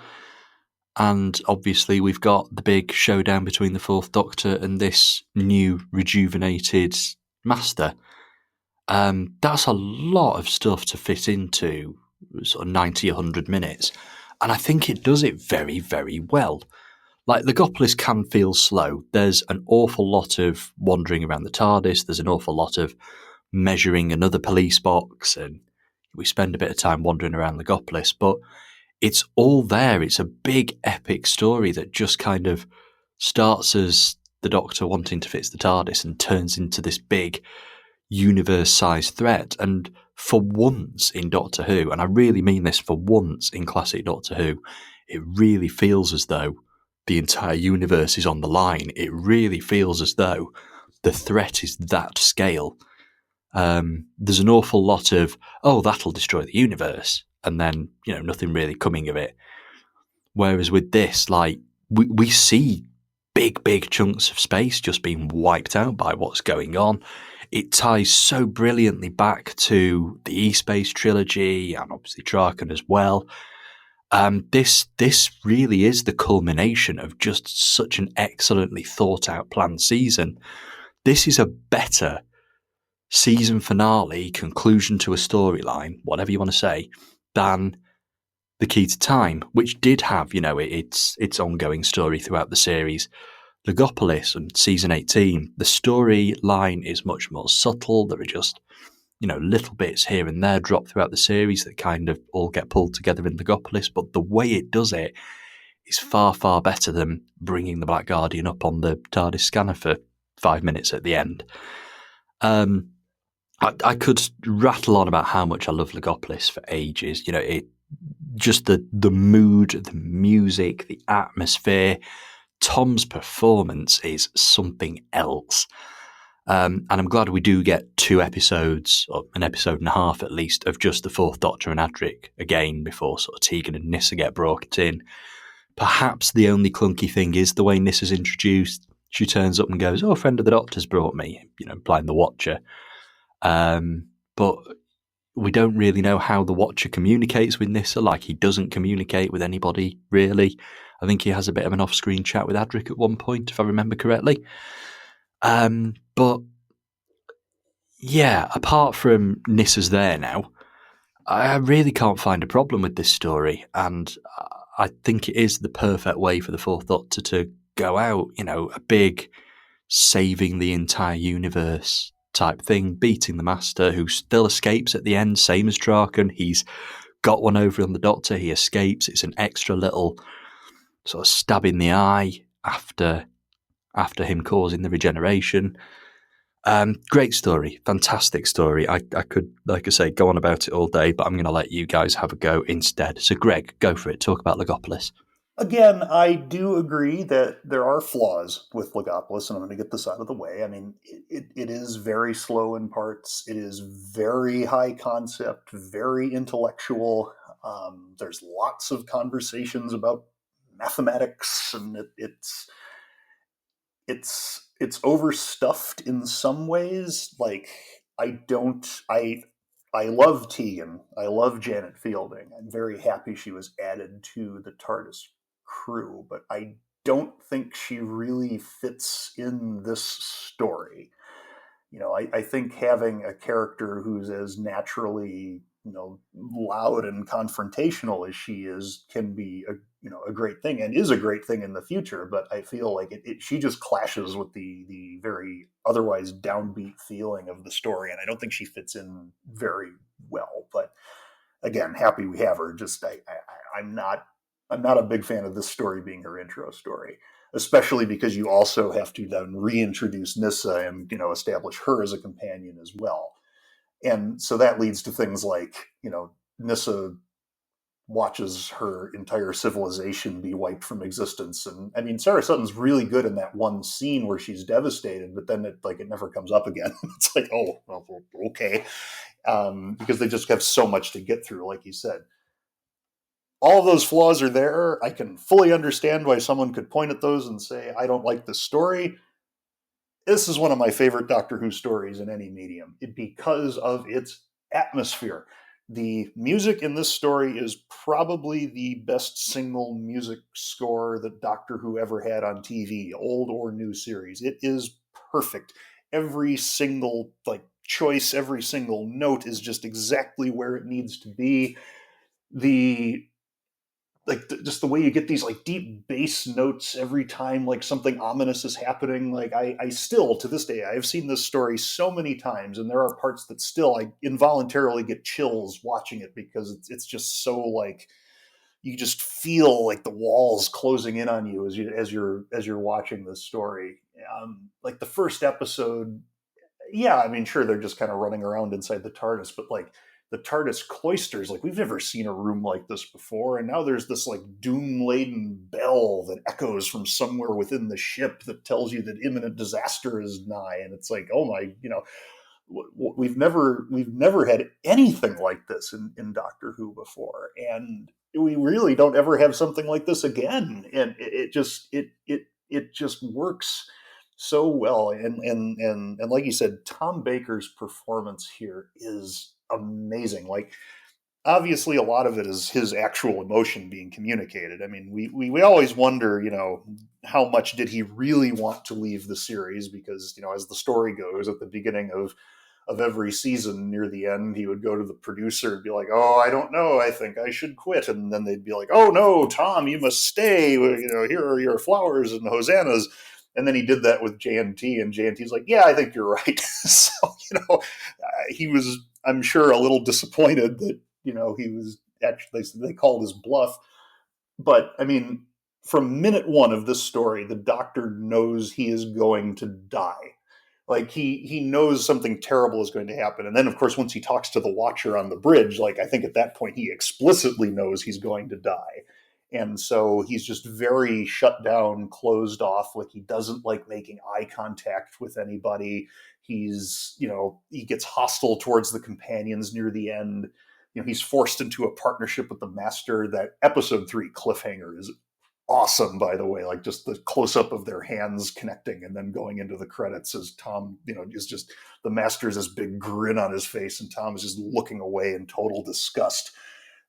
B: And obviously we've got the big showdown between the Fourth Doctor and this new rejuvenated Master. That's a lot of stuff to fit into sort of 90, 100 minutes. And I think it does it very, very well. Like, Legopolis can feel slow. There's an awful lot of wandering around the TARDIS. There's an awful lot of measuring another police box. And we spend a bit of time wandering around Legopolis. But it's all there. It's a big, epic story that just kind of starts as the Doctor wanting to fix the TARDIS and turns into this big universe-sized threat. And for once in Doctor Who, and I really mean this, for once in classic Doctor Who, it really feels as though the entire universe is on the line. It really feels as though the threat is that scale. There's an awful lot of, that'll destroy the universe, and then, nothing really coming of it. Whereas with this, we see big chunks of space just being wiped out by what's going on. It ties so brilliantly back to the E-Space trilogy, and obviously Traken as well. This really is the culmination of just such an excellently thought out planned season. This is a better season finale, conclusion to a storyline, whatever you want to say, than The Key to Time, which did have, its ongoing story throughout the series. Legopolis and season 18, the storyline is much more subtle. There are just little bits here and there drop throughout the series that kind of all get pulled together in Legopolis, but the way it does it is far, far better than bringing the Black Guardian up on the TARDIS scanner for 5 minutes at the end. I could rattle on about how much I love Legopolis for ages. Just the mood, the music, the atmosphere. Tom's performance is something else. And I'm glad we do get 2 episodes, or an episode and a half at least, of just the Fourth Doctor and Adric again before sort of Tegan and Nyssa get brought in. Perhaps the only clunky thing is the way Nissa's introduced. She turns up and goes, "Oh, a friend of the Doctor's brought me," implying the Watcher. But we don't really know how the Watcher communicates with Nyssa. Like, he doesn't communicate with anybody, really. I think he has a bit of an off-screen chat with Adric at one point, if I remember correctly. But yeah, apart from Nissa's there now, I really can't find a problem with this story, and I think it is the perfect way for the Fourth Doctor to go out, a big saving the entire universe type thing, beating the Master, who still escapes at the end, same as Traken. He's got one over on the Doctor, he escapes. It's an extra little sort of stab in the eye after him causing the regeneration. Great story, fantastic story. I could, like I say, go on about it all day, but I'm going to let you guys have a go instead. So Greg, go for it. Talk about Legopolis.
C: Again, I do agree that there are flaws with Legopolis, and I'm going to get this out of the way. I mean, it is very slow in parts. It is very high concept, very intellectual. There's lots of conversations about mathematics, and it's overstuffed in some ways. Like, I love Tegan. I love Janet Fielding. I'm very happy she was added to the TARDIS crew, but I don't think she really fits in this story. I think having a character who's as naturally, loud and confrontational as she is can be a great thing, and is a great thing in the future. But I feel like she just clashes with the very otherwise downbeat feeling of the story, and I don't think she fits in very well. But again, happy we have her. Just I'm not a big fan of this story being her intro story, especially because you also have to then reintroduce Nyssa and establish her as a companion as well. And so that leads to things like, Nyssa watches her entire civilization be wiped from existence. And I mean, Sarah Sutton's really good in that one scene where she's devastated, but then it never comes up again. It's like, oh, well, okay. Because they just have so much to get through, like you said. All of those flaws are there. I can fully understand why someone could point at those and say, I don't like this story. This is one of my favorite Doctor Who stories in any medium because of its atmosphere. The music in this story is probably the best single music score that Doctor Who ever had on TV, old or new series. It is perfect. Every single choice, every single note is just exactly where it needs to be. Just the way you get these deep bass notes every time something ominous is happening. I still, to this day, I have seen this story so many times, and there are parts that still I involuntarily get chills watching it, because it's just so you just feel the walls closing in on you as you're watching this story. The first episode, yeah, I mean, sure, they're just kind of running around inside the TARDIS, but the TARDIS cloisters, we've never seen a room like this before, and now there's this doom-laden bell that echoes from somewhere within the ship that tells you that imminent disaster is nigh, and it's oh my, we've never had anything like this in Doctor Who before, and we really don't ever have something like this again, and it just works so well. And like you said, Tom Baker's performance here is amazing. Obviously a lot of it is his actual emotion being communicated. I mean, we always wonder, how much did he really want to leave the series? Because, as the story goes, at the beginning of every season, near the end, he would go to the producer and be like, "Oh, I don't know, I think I should quit." And then they'd be like, "Oh no, Tom, you must stay. Here are your flowers and hosannas." And then he did that with JNT, and JNT's like, yeah, I think you're right. So, he was, I'm sure, a little disappointed that, he was actually, they called his bluff. But I mean, from minute one of this story, the doctor knows he is going to die. Like he knows something terrible is going to happen. And then of course, once he talks to the Watcher on the bridge, like I think at that point he explicitly knows he's going to die. And so he's just very shut down, closed off. Like he doesn't like making eye contact with anybody. He's, he gets hostile towards the companions near the end. He's forced into a partnership with the Master. That episode 3 cliffhanger is awesome, by the way. Like just the close up of their hands connecting and then going into the credits as Tom, is just the Master's this big grin on his face and Tom is just looking away in total disgust.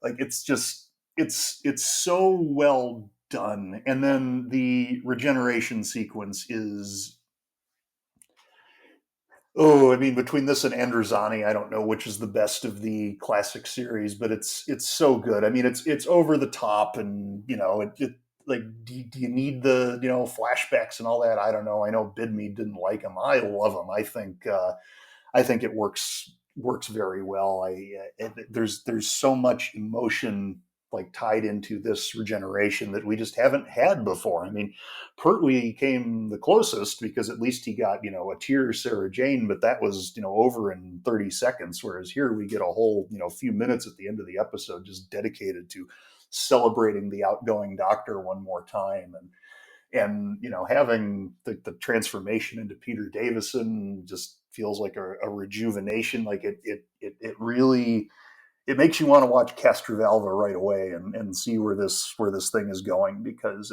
C: Like it's just, it's so well done. And then the regeneration sequence is, I mean, between this and Androzani, I don't know which is the best of the classic series, but it's so good. I mean, it's over the top, and like, do you need the flashbacks and all that? I don't know. I know Bidme didn't like them. I love them. I think it works very well. There's so much emotion like tied into this regeneration that we just haven't had before. I mean, Pertwee came the closest because at least he got, a tear Sarah Jane, but that was, over in 30 seconds. Whereas here we get a whole, few minutes at the end of the episode just dedicated to celebrating the outgoing Doctor one more time. And having the transformation into Peter Davison just feels like a rejuvenation. Like it really, it makes you want to watch Castrovalva right away and see where this thing is going, because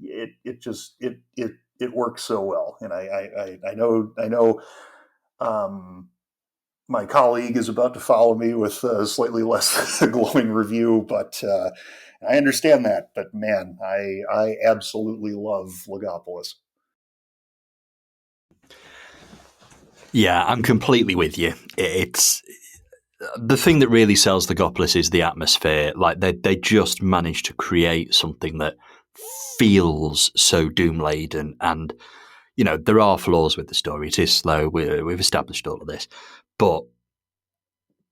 C: it works so well. And I know my colleague is about to follow me with a slightly less glowing review, but I understand that. But man, I absolutely love Logopolis.
B: Yeah, I'm completely with you. It's the thing that really sells Logopolis is the atmosphere. Like they just managed to create something that feels so doom laden, and there are flaws with the story. It is slow. We've established all of this, but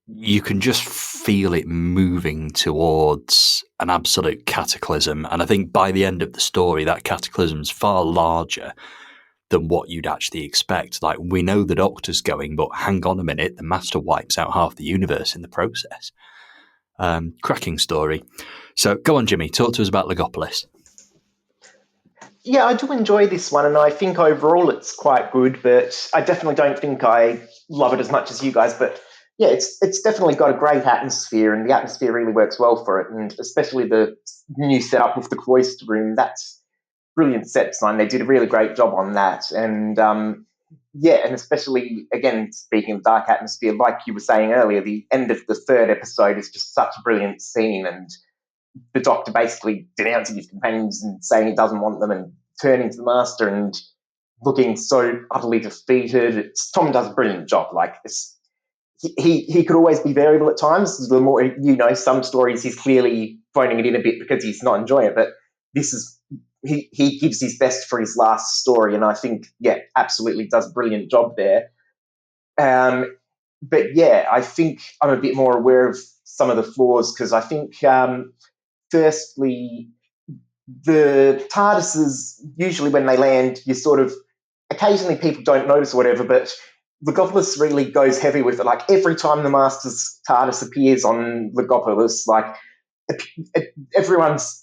B: you can just feel it moving towards an absolute cataclysm. And I think by the end of the story, that cataclysm is far larger than what you'd actually expect. Like, we know the Doctor's going, but hang on a minute, the Master wipes out half the universe in the process. Cracking story. So go on, Jimmy, talk to us about Logopolis.
A: Yeah, I do enjoy this one, and I think overall it's quite good, but I definitely don't think I love it as much as you guys. But yeah, it's definitely got a great atmosphere, and the atmosphere really works well for it, and especially the new setup with the cloister room. That's brilliant set design. They did a really great job on that, and yeah, and especially again speaking of dark atmosphere, like you were saying earlier, the end of the 3rd episode is just such a brilliant scene, and the Doctor basically denouncing his companions and saying he doesn't want them, and turning to the Master and looking so utterly defeated. Tom does a brilliant job. Like he could always be variable at times. The more some stories he's clearly phoning it in a bit because he's not enjoying it, but this is he gives his best for his last story, and I think absolutely does a brilliant job there. But yeah, I think I'm a bit more aware of some of the flaws, because I think firstly, the TARDISes, usually when they land, you sort of, occasionally people don't notice or whatever, but Logopolis really goes heavy with it. Like every time the Master's TARDIS appears on Logopolis, like everyone's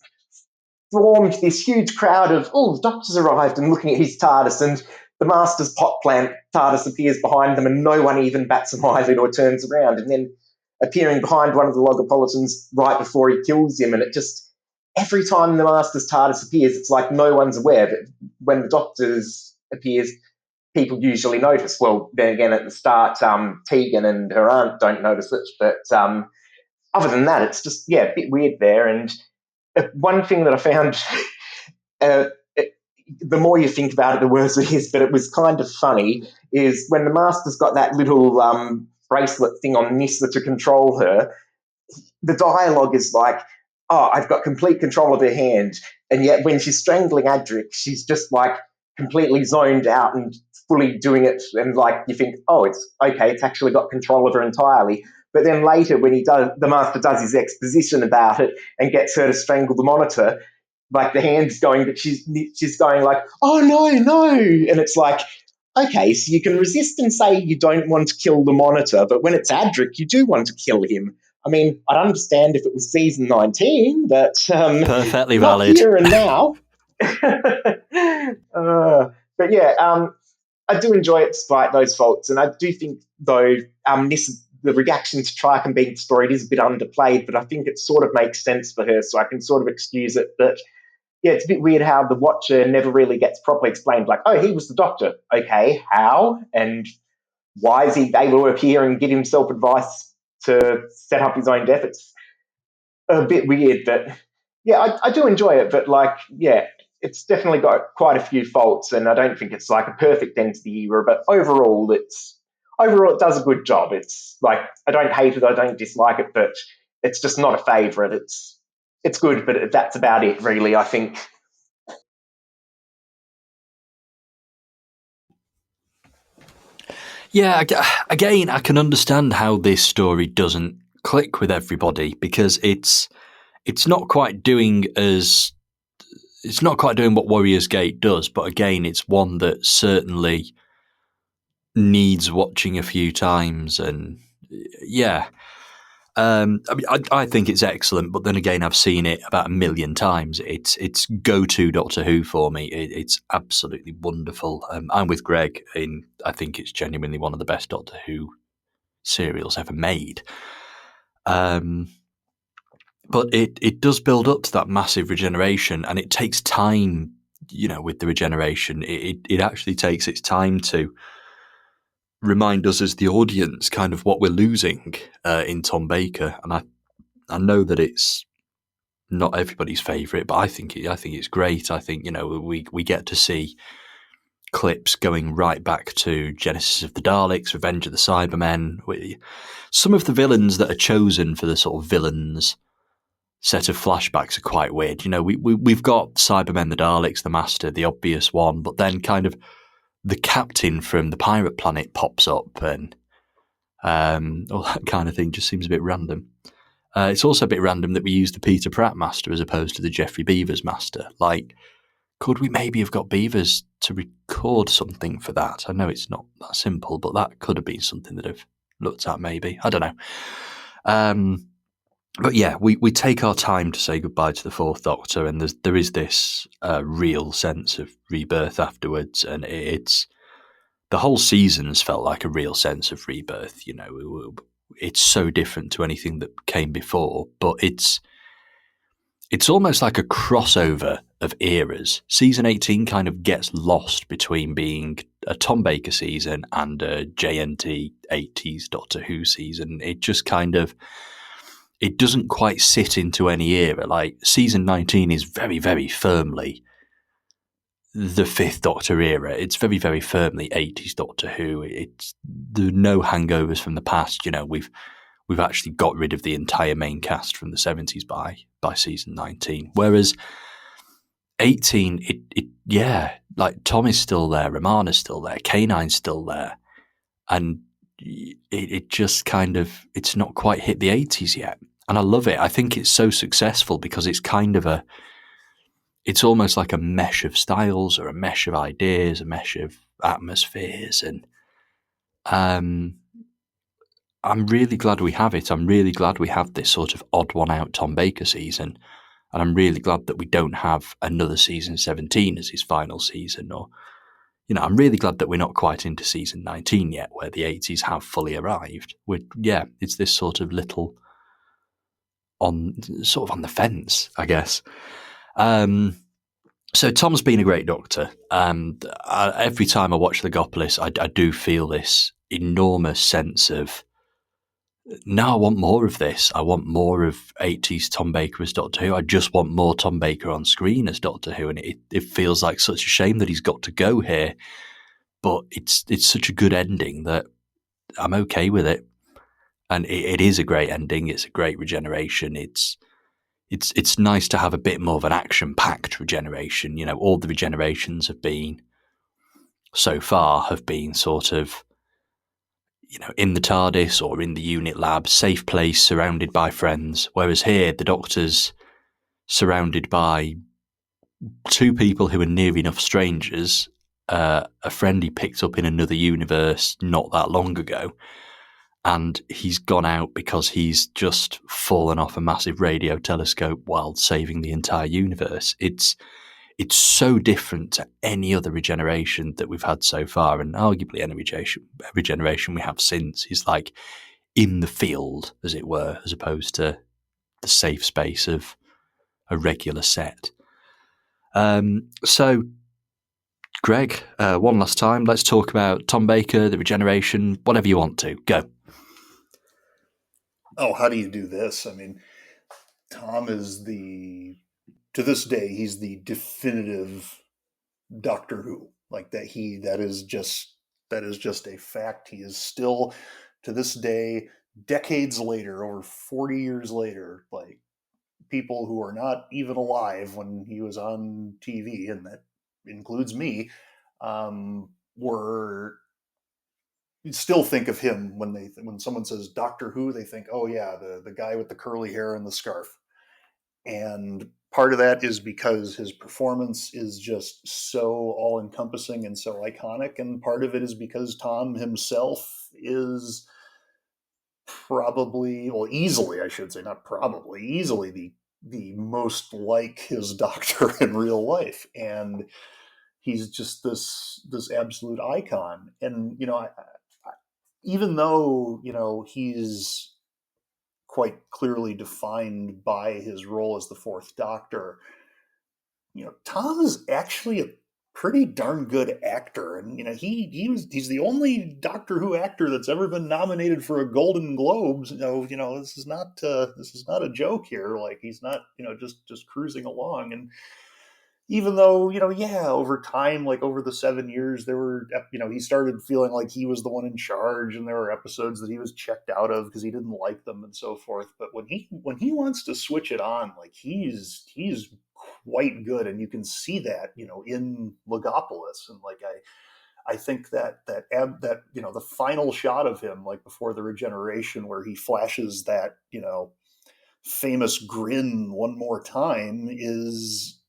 A: formed this huge crowd of, the Doctor's arrived, and looking at his TARDIS, and the Master's pot plant TARDIS appears behind them, and no one even bats an eyelid or turns around, and then appearing behind one of the Logopolitans right before he kills him, and it just, every time the Master's TARDIS appears, it's like no one's aware, but when the Doctor's appears, people usually notice. Well, then again, at the start, Tegan and her aunt don't notice it, but other than that, it's just, a bit weird there. And one thing that I found, the more you think about it, the worse it is, but it was kind of funny, is when the Master's got that little bracelet thing on Nissa to control her, the dialogue is like, I've got complete control of her hand. And yet when she's strangling Adric, she's just like completely zoned out and fully doing it, and like you think, oh, it's okay, it's actually got control of her entirely. But then later, when the master does his exposition about it and gets her to strangle the monitor, like the hand's going, but she's going like, oh no, no, and it's like, okay, so you can resist and say you don't want to kill the monitor, but when it's Adric, you do want to kill him. I mean, I'd understand if it was season 19, but
B: Perfectly
A: not
B: valid.
A: here and now. But yeah, I do enjoy it despite those faults, and I do think, though, the reaction to Triton being destroyed is a bit underplayed, but I think it sort of makes sense for her, so I can sort of excuse it. But yeah, it's a bit weird how the Watcher never really gets properly explained. Like, oh, he was the Doctor. Okay, how? And why is he able to appear and give himself advice to set up his own death? It's a bit weird, but yeah, I do enjoy it. But like, yeah, it's definitely got quite a few faults, and I don't think it's like a perfect end to the era. But overall, it does a good job. It's like, I don't hate it, I don't dislike it, but it's just not a favourite. It's good, but that's about it, really, I think.
B: Yeah, again, I can understand how this story doesn't click with everybody because it's not quite doing what Warriors Gate does, but again, it's one that certainly needs watching a few times, and yeah. I mean, I think it's excellent, but then again, I've seen it about a million times. It's go-to Doctor Who for me. It's absolutely wonderful. I'm with Greg in. I think it's genuinely one of the best Doctor Who serials ever made. But it does build up to that massive regeneration, and it takes time. With the regeneration, it actually takes its time to remind us as the audience kind of what we're losing in Tom Baker, and I know that it's not everybody's favourite, but I think it's great. I think we get to see clips going right back to Genesis of the Daleks, Revenge of the Cybermen. Some of the villains that are chosen for the sort of villains set of flashbacks are quite weird. We've got Cybermen, the Daleks, the Master, the obvious one, but then kind of the captain from the pirate planet pops up, and all that kind of thing just seems a bit random. It's also a bit random that we use the Peter Pratt Master as opposed to the Geoffrey Beevers Master. Like, could we maybe have got Beevers to record something for that? I know it's not that simple, but that could have been something that I've looked at maybe. I don't know. But yeah, we take our time to say goodbye to the Fourth Doctor, and there is this real sense of rebirth afterwards, and it's the whole season's felt like a real sense of rebirth. It's so different to anything that came before, but it's almost like a crossover of eras. Season 18 kind of gets lost between being a Tom Baker season and a JNT 80s Doctor Who season. It just kind of, it doesn't quite sit into any era. Like, season 19 is very, very firmly the Fifth Doctor era. It's very, very firmly 80s Doctor Who. There are no hangovers from the past. We've actually got rid of the entire main cast from the 70s by season 19. Whereas 18, like Tom is still there, Romana's still there, K9's still there, and it just kind of, it's not quite hit the 80s yet. And I love it. I think it's so successful because it's kind of it's almost like a mesh of styles or a mesh of ideas, a mesh of atmospheres. And I'm really glad we have it. I'm really glad we have this sort of odd one out Tom Baker season. And I'm really glad that we don't have another season 17 as his final season. Or, I'm really glad that we're not quite into season 19 yet, where the 80s have fully arrived. It's this sort of little on the fence, I guess. So Tom's been a great Doctor, and every time I watch Legopolis, I do feel this enormous sense of, no, I want more of this. I want more of 80s Tom Baker as Doctor Who. I just want more Tom Baker on screen as Doctor Who, and it feels like such a shame that he's got to go here, but it's such a good ending that I'm okay with it. And it is a great ending. It's a great regeneration. It's nice to have a bit more of an action-packed regeneration. All the regenerations have been so far have been sort of, in the TARDIS or in the unit lab, safe place, surrounded by friends. Whereas here, the Doctor's surrounded by two people who are near enough strangers, a friend he picked up in another universe not that long ago, and he's gone out because he's just fallen off a massive radio telescope while saving the entire universe. It's so different to any other regeneration that we've had so far, and arguably any regeneration we have since is like in the field, as it were, as opposed to the safe space of a regular set. So, Greg, one last time, let's talk about Tom Baker, the regeneration, whatever you want to. Go.
C: Oh, how do you do this? I mean, Tom is to this day, he's the definitive Doctor Who. Like that is just a fact. He is still, to this day, decades later, over 40 years later, like people who are not even alive when he was on TV, and that includes me, were still think of him when someone says Doctor Who, they think, oh yeah, the guy with the curly hair and the scarf. And part of that is because his performance is just so all encompassing and so iconic, and part of it is because Tom himself is probably, well, easily, I should say, not probably, easily the most like his Doctor in real life. And he's just this absolute icon. And even though he's quite clearly defined by his role as the Fourth Doctor, Tom is actually a pretty darn good actor, and he's the only Doctor Who actor that's ever been nominated for a Golden Globes. This is not a joke here. Like, he's not just cruising along. And even though, over time, like over the 7 years, there were, he started feeling like he was the one in charge, and there were episodes that he was checked out of because he didn't like them and so forth. But when he wants to switch it on, like he's quite good, and you can see that, in Legopolis. And like I think that the final shot of him, like before the regeneration, where he flashes that famous grin one more time, is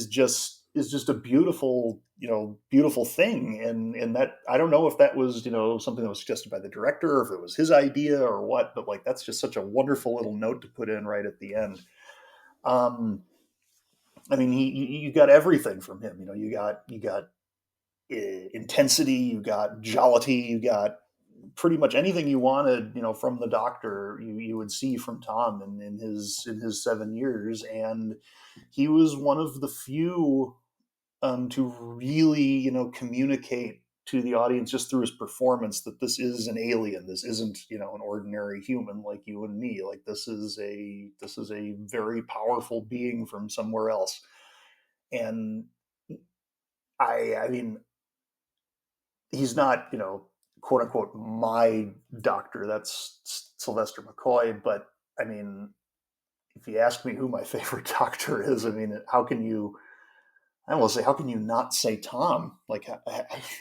C: just a beautiful thing. And that, I don't know if that was something that was suggested by the director, or if it was his idea or what, but like that's just such a wonderful little note to put in right at the end. I mean, you got everything from him. You got intensity, you got jollity, you got pretty much anything you wanted, from the Doctor, you would see from Tom in his 7 years. And he was one of the few to really, communicate to the audience just through his performance that this is an alien. This isn't, an ordinary human like you and me. Like, this is a very powerful being from somewhere else. And I mean, he's not, quote unquote, my Doctor. That's Sylvester McCoy. But I mean, if you ask me who my favorite Doctor is, I mean, how can you not say Tom? Like,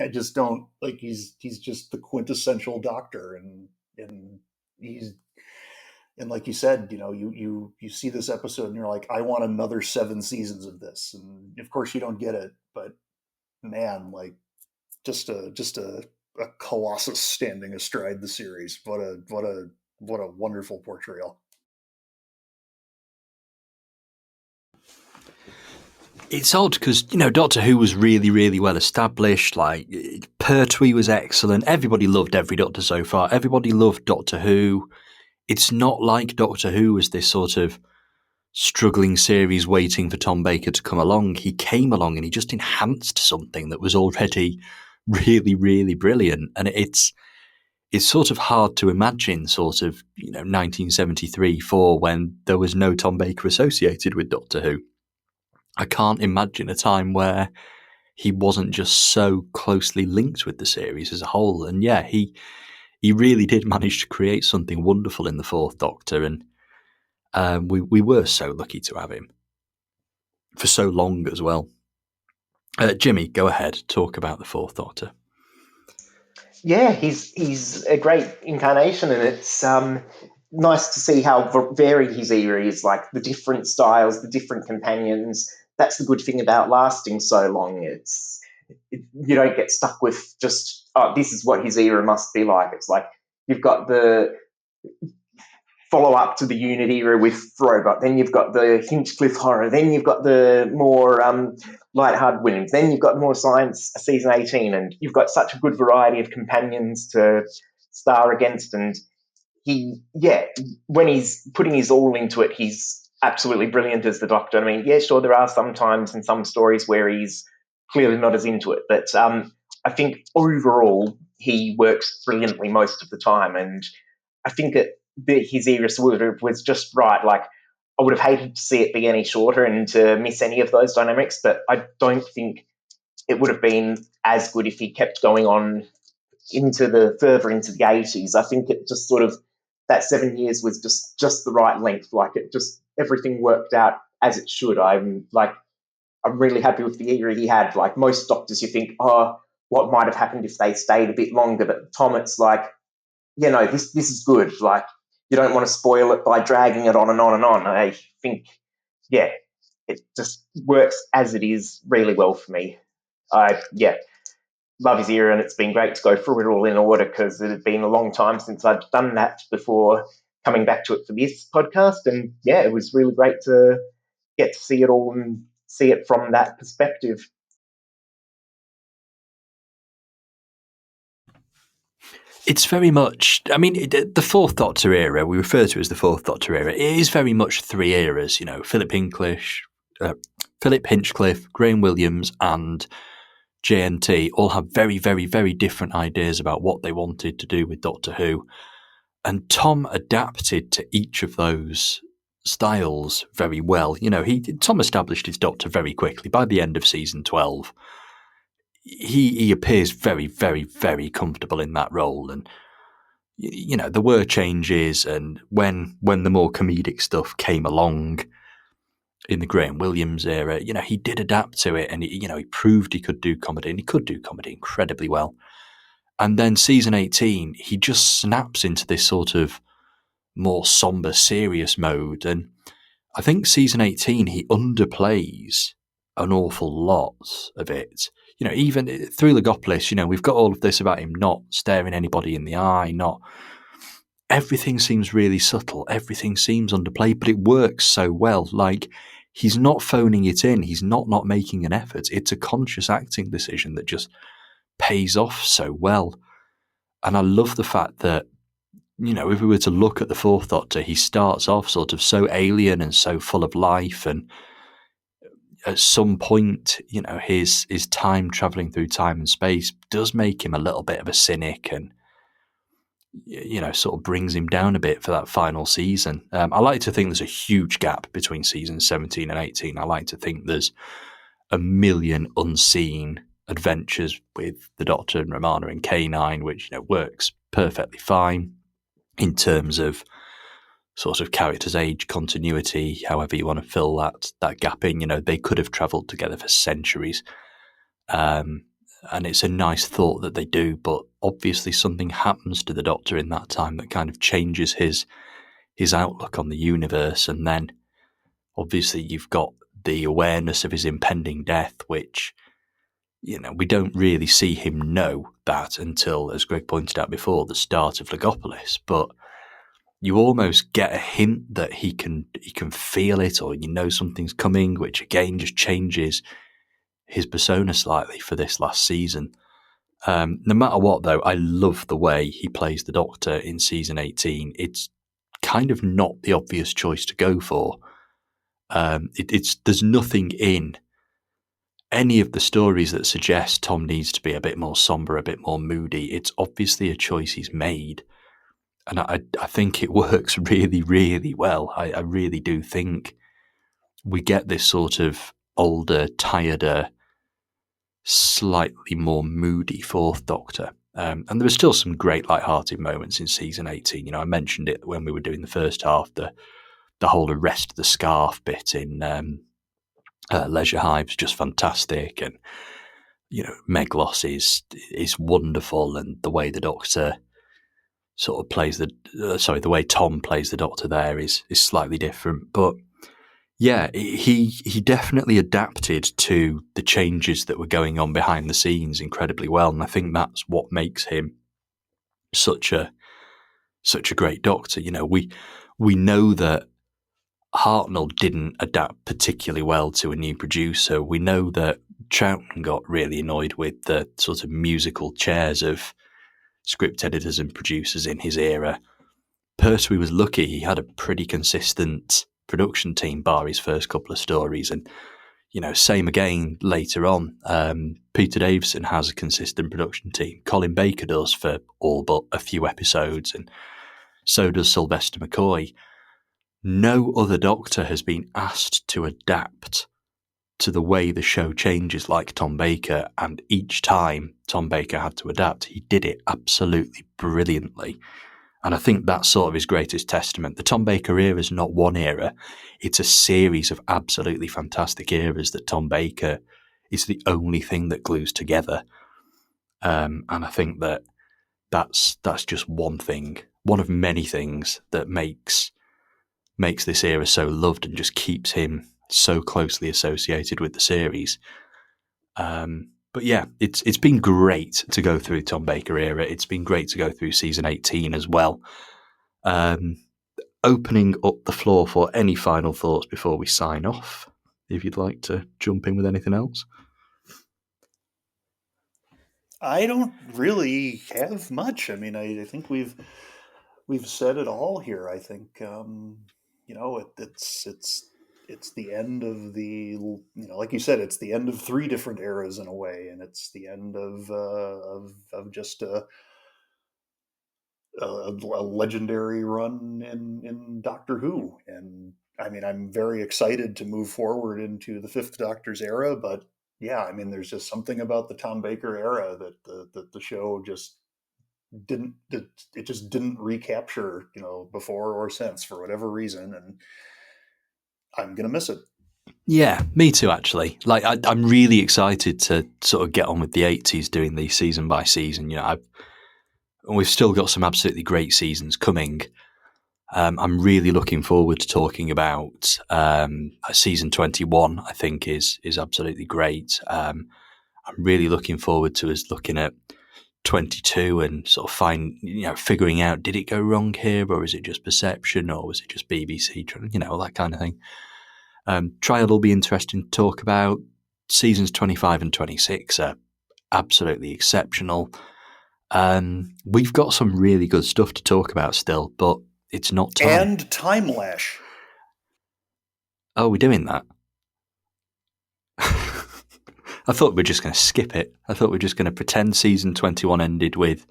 C: I just don't, like, he's just the quintessential Doctor. And he's, and like you said, you see this episode and you're like, I want another 7 seasons of this. And of course you don't get it, but man, like, just a colossus standing astride the series. What a wonderful portrayal.
B: It's odd because, Doctor Who was really, really well established. Like, Pertwee was excellent. Everybody loved every Doctor so far. Everybody loved Doctor Who. It's not like Doctor Who was this sort of struggling series waiting for Tom Baker to come along. He came along and he just enhanced something that was already really, really brilliant. And it's sort of hard to imagine sort of, 1973, 4, when there was no Tom Baker associated with Doctor Who. I can't imagine a time where he wasn't just so closely linked with the series as a whole. And yeah, he really did manage to create something wonderful in the Fourth Doctor, and we were so lucky to have him for so long as well. Jimmy, go ahead. Talk about the Fourth Doctor.
A: Yeah, he's a great incarnation, and it's nice to see how varied his era is. Like the different styles, the different companions. That's the good thing about lasting so long. You don't get stuck with just this is what his era must be like. It's like you've got the follow up to the Unit era with Robot, then you've got the Hinchcliffe horror, then you've got the more light-hearted Williams, then you've got more science season 18, and you've got such a good variety of companions to star against. And when he's putting his all into it, he's absolutely brilliant as the Doctor. I mean, yeah, sure, there are some times in some stories where he's clearly not as into it, but I think overall he works brilliantly most of the time, and I think his era was just right. Like, I would have hated to see it be any shorter and to miss any of those dynamics, but I don't think it would have been as good if he kept going on further into the 80s. I think it just sort of, that 7 years was just the right length. Like, it just, everything worked out as it should. I'm really happy with the era he had. Like most Doctors, you think, oh, what might have happened if they stayed a bit longer? But Tom, it's like, this is good. Like, you don't want to spoil it by dragging it on and on and on. I think, yeah, it just works as it is really well for me. I love his era, and it's been great to go through it all in order because it had been a long time since I'd done that before coming back to it for this podcast. And yeah, it was really great to get to see it all and see it from that perspective.
B: It's very much, I mean, the Fourth Doctor era, we refer to it as the Fourth Doctor era, it is very much three eras, Philip Hinchcliffe, Graham Williams and JNT all have very, very, very different ideas about what they wanted to do with Doctor Who. And Tom adapted to each of those styles very well. Tom established his Doctor very quickly. By the end of season 12, he appears very, very, very comfortable in that role. And there were changes, and when the more comedic stuff came along in the Graham Williams era, he did adapt to it, and he proved he could do comedy, and he could do comedy incredibly well. And then season 18, he just snaps into this sort of more somber, serious mode, and I think season 18 he underplays an awful lot of it. Even through Legopolis, we've got all of this about him not staring anybody in the eye, not. Everything seems really subtle. Everything seems underplayed, but it works so well. Like, he's not phoning it in. He's not making an effort. It's a conscious acting decision that just pays off so well. And I love the fact that, if we were to look at the Fourth Doctor, he starts off sort of so alien and so full of life, and at some point, his time traveling through time and space does make him a little bit of a cynic, and sort of brings him down a bit for that final season. I like to think there's a huge gap between seasons 17 and 18. I like to think there's a million unseen adventures with the Doctor and Romana and K9, which works perfectly fine in terms of sort of character's age continuity, however you want to fill that gap in. They could have travelled together for centuries. And it's a nice thought that they do, but obviously something happens to the Doctor in that time that kind of changes his outlook on the universe. And then obviously you've got the awareness of his impending death, which, we don't really see him know that until, as Greg pointed out before, the start of Legopolis. But you almost get a hint that he can feel it, or something's coming, which again just changes his persona slightly for this last season. No matter what, though, I love the way he plays the Doctor in season 18. It's kind of not the obvious choice to go for. There's nothing in any of the stories that suggest Tom needs to be a bit more somber, a bit more moody. It's obviously a choice he's made. And I think it works really, really well. I really do think we get this sort of older, tireder, slightly more moody Fourth Doctor. And there were still some great light-hearted moments in season 18. I mentioned it when we were doing the first half, the whole arrest the scarf bit in Leisure Hive's just fantastic, and Meglos is wonderful, and the way the Doctor sort of plays the way Tom plays the Doctor there is slightly different, but yeah, he definitely adapted to the changes that were going on behind the scenes incredibly well, and I think that's what makes him such a great Doctor. We know that Hartnell didn't adapt particularly well to a new producer. We know that Troughton got really annoyed with the sort of musical chairs of script editors and producers in his era. Pertwee was lucky; he had a pretty consistent production team, bar his first couple of stories, and same again later on. Peter Davison has a consistent production team. Colin Baker does for all but a few episodes, and so does Sylvester McCoy. No other Doctor has been asked to adapt to the way the show changes like Tom Baker, and each time Tom Baker had to adapt, he did it absolutely brilliantly. And I think that's sort of his greatest testament. The Tom Baker era is not one era. It's a series of absolutely fantastic eras that Tom Baker is the only thing that glues together. And I think that's just one thing, one of many things that makes this era so loved and just keeps him so closely associated with the series. But yeah, it's been great to go through Tom Baker era. It's been great to go through season 18 as well. Opening up the floor for any final thoughts before we sign off, if you'd like to jump in with anything else.
C: I don't really have much. I mean, I think we've said it all here. I think it's the end of the, like you said, it's the end of three different eras in a way, and it's the end of just a legendary run in Doctor Who. And I mean, I'm very excited to move forward into the Fifth Doctor's era, but yeah, I mean, there's just something about the Tom Baker era that the show just didn't recapture, before or since, for whatever reason, and I'm gonna miss it.
B: Yeah, me too, actually. Like, I'm really excited to sort of get on with the 80s, doing these season by season. We've still got some absolutely great seasons coming. I'm really looking forward to talking about season 21. I think is absolutely great. I'm really looking forward to us looking at 22 and sort of figuring out, did it go wrong here, or is it just perception, or was it just BBC, that kind of thing. Trial will be interesting to talk about. Seasons 25 and 26 are absolutely exceptional. We've got some really good stuff to talk about still, but it's not time.
C: And Time Lash.
B: Oh, we're doing that? I thought we were just going to skip it. I thought we were just going to pretend season 21 ended with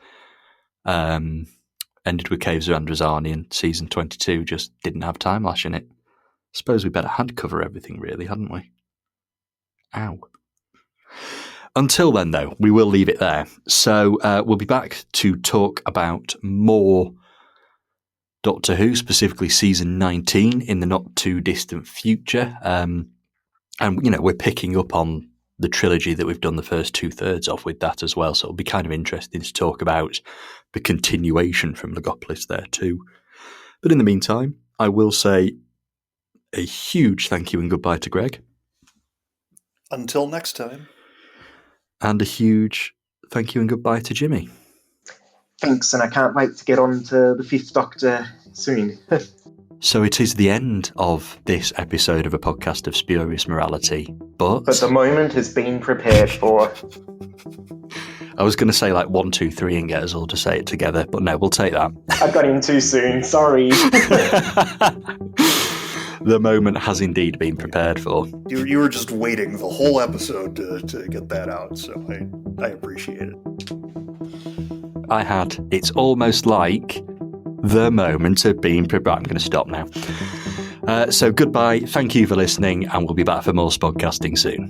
B: Caves of Androzani, and season 22 just didn't have Time Lash in it. Suppose we better had cover everything, really, hadn't we? Ow. Until then, though, we will leave it there. So we'll be back to talk about more Doctor Who, specifically season 19, in the not too distant future. And we're picking up on the trilogy that we've done the first 2/3 of with that as well. So it'll be kind of interesting to talk about the continuation from Logopolis there too. But in the meantime, I will say a huge thank you and goodbye to Greg.
C: Until next time.
B: And a huge thank you and goodbye to Jimmy.
A: Thanks, and I can't wait to get on to the Fifth Doctor soon.
B: So it is the end of this episode of a podcast of spurious morality, but
A: the moment has been prepared for.
B: I was going to say like 1, 2, 3 and get us all to say it together, but no, we'll take that.
A: I got in too soon, sorry.
B: The moment has indeed been prepared for.
C: You were just waiting the whole episode to get that out, so I appreciate it.
B: I had. It's almost like the moment of being prepared. I'm going to stop now. So goodbye, thank you for listening, and we'll be back for more spodcasting soon.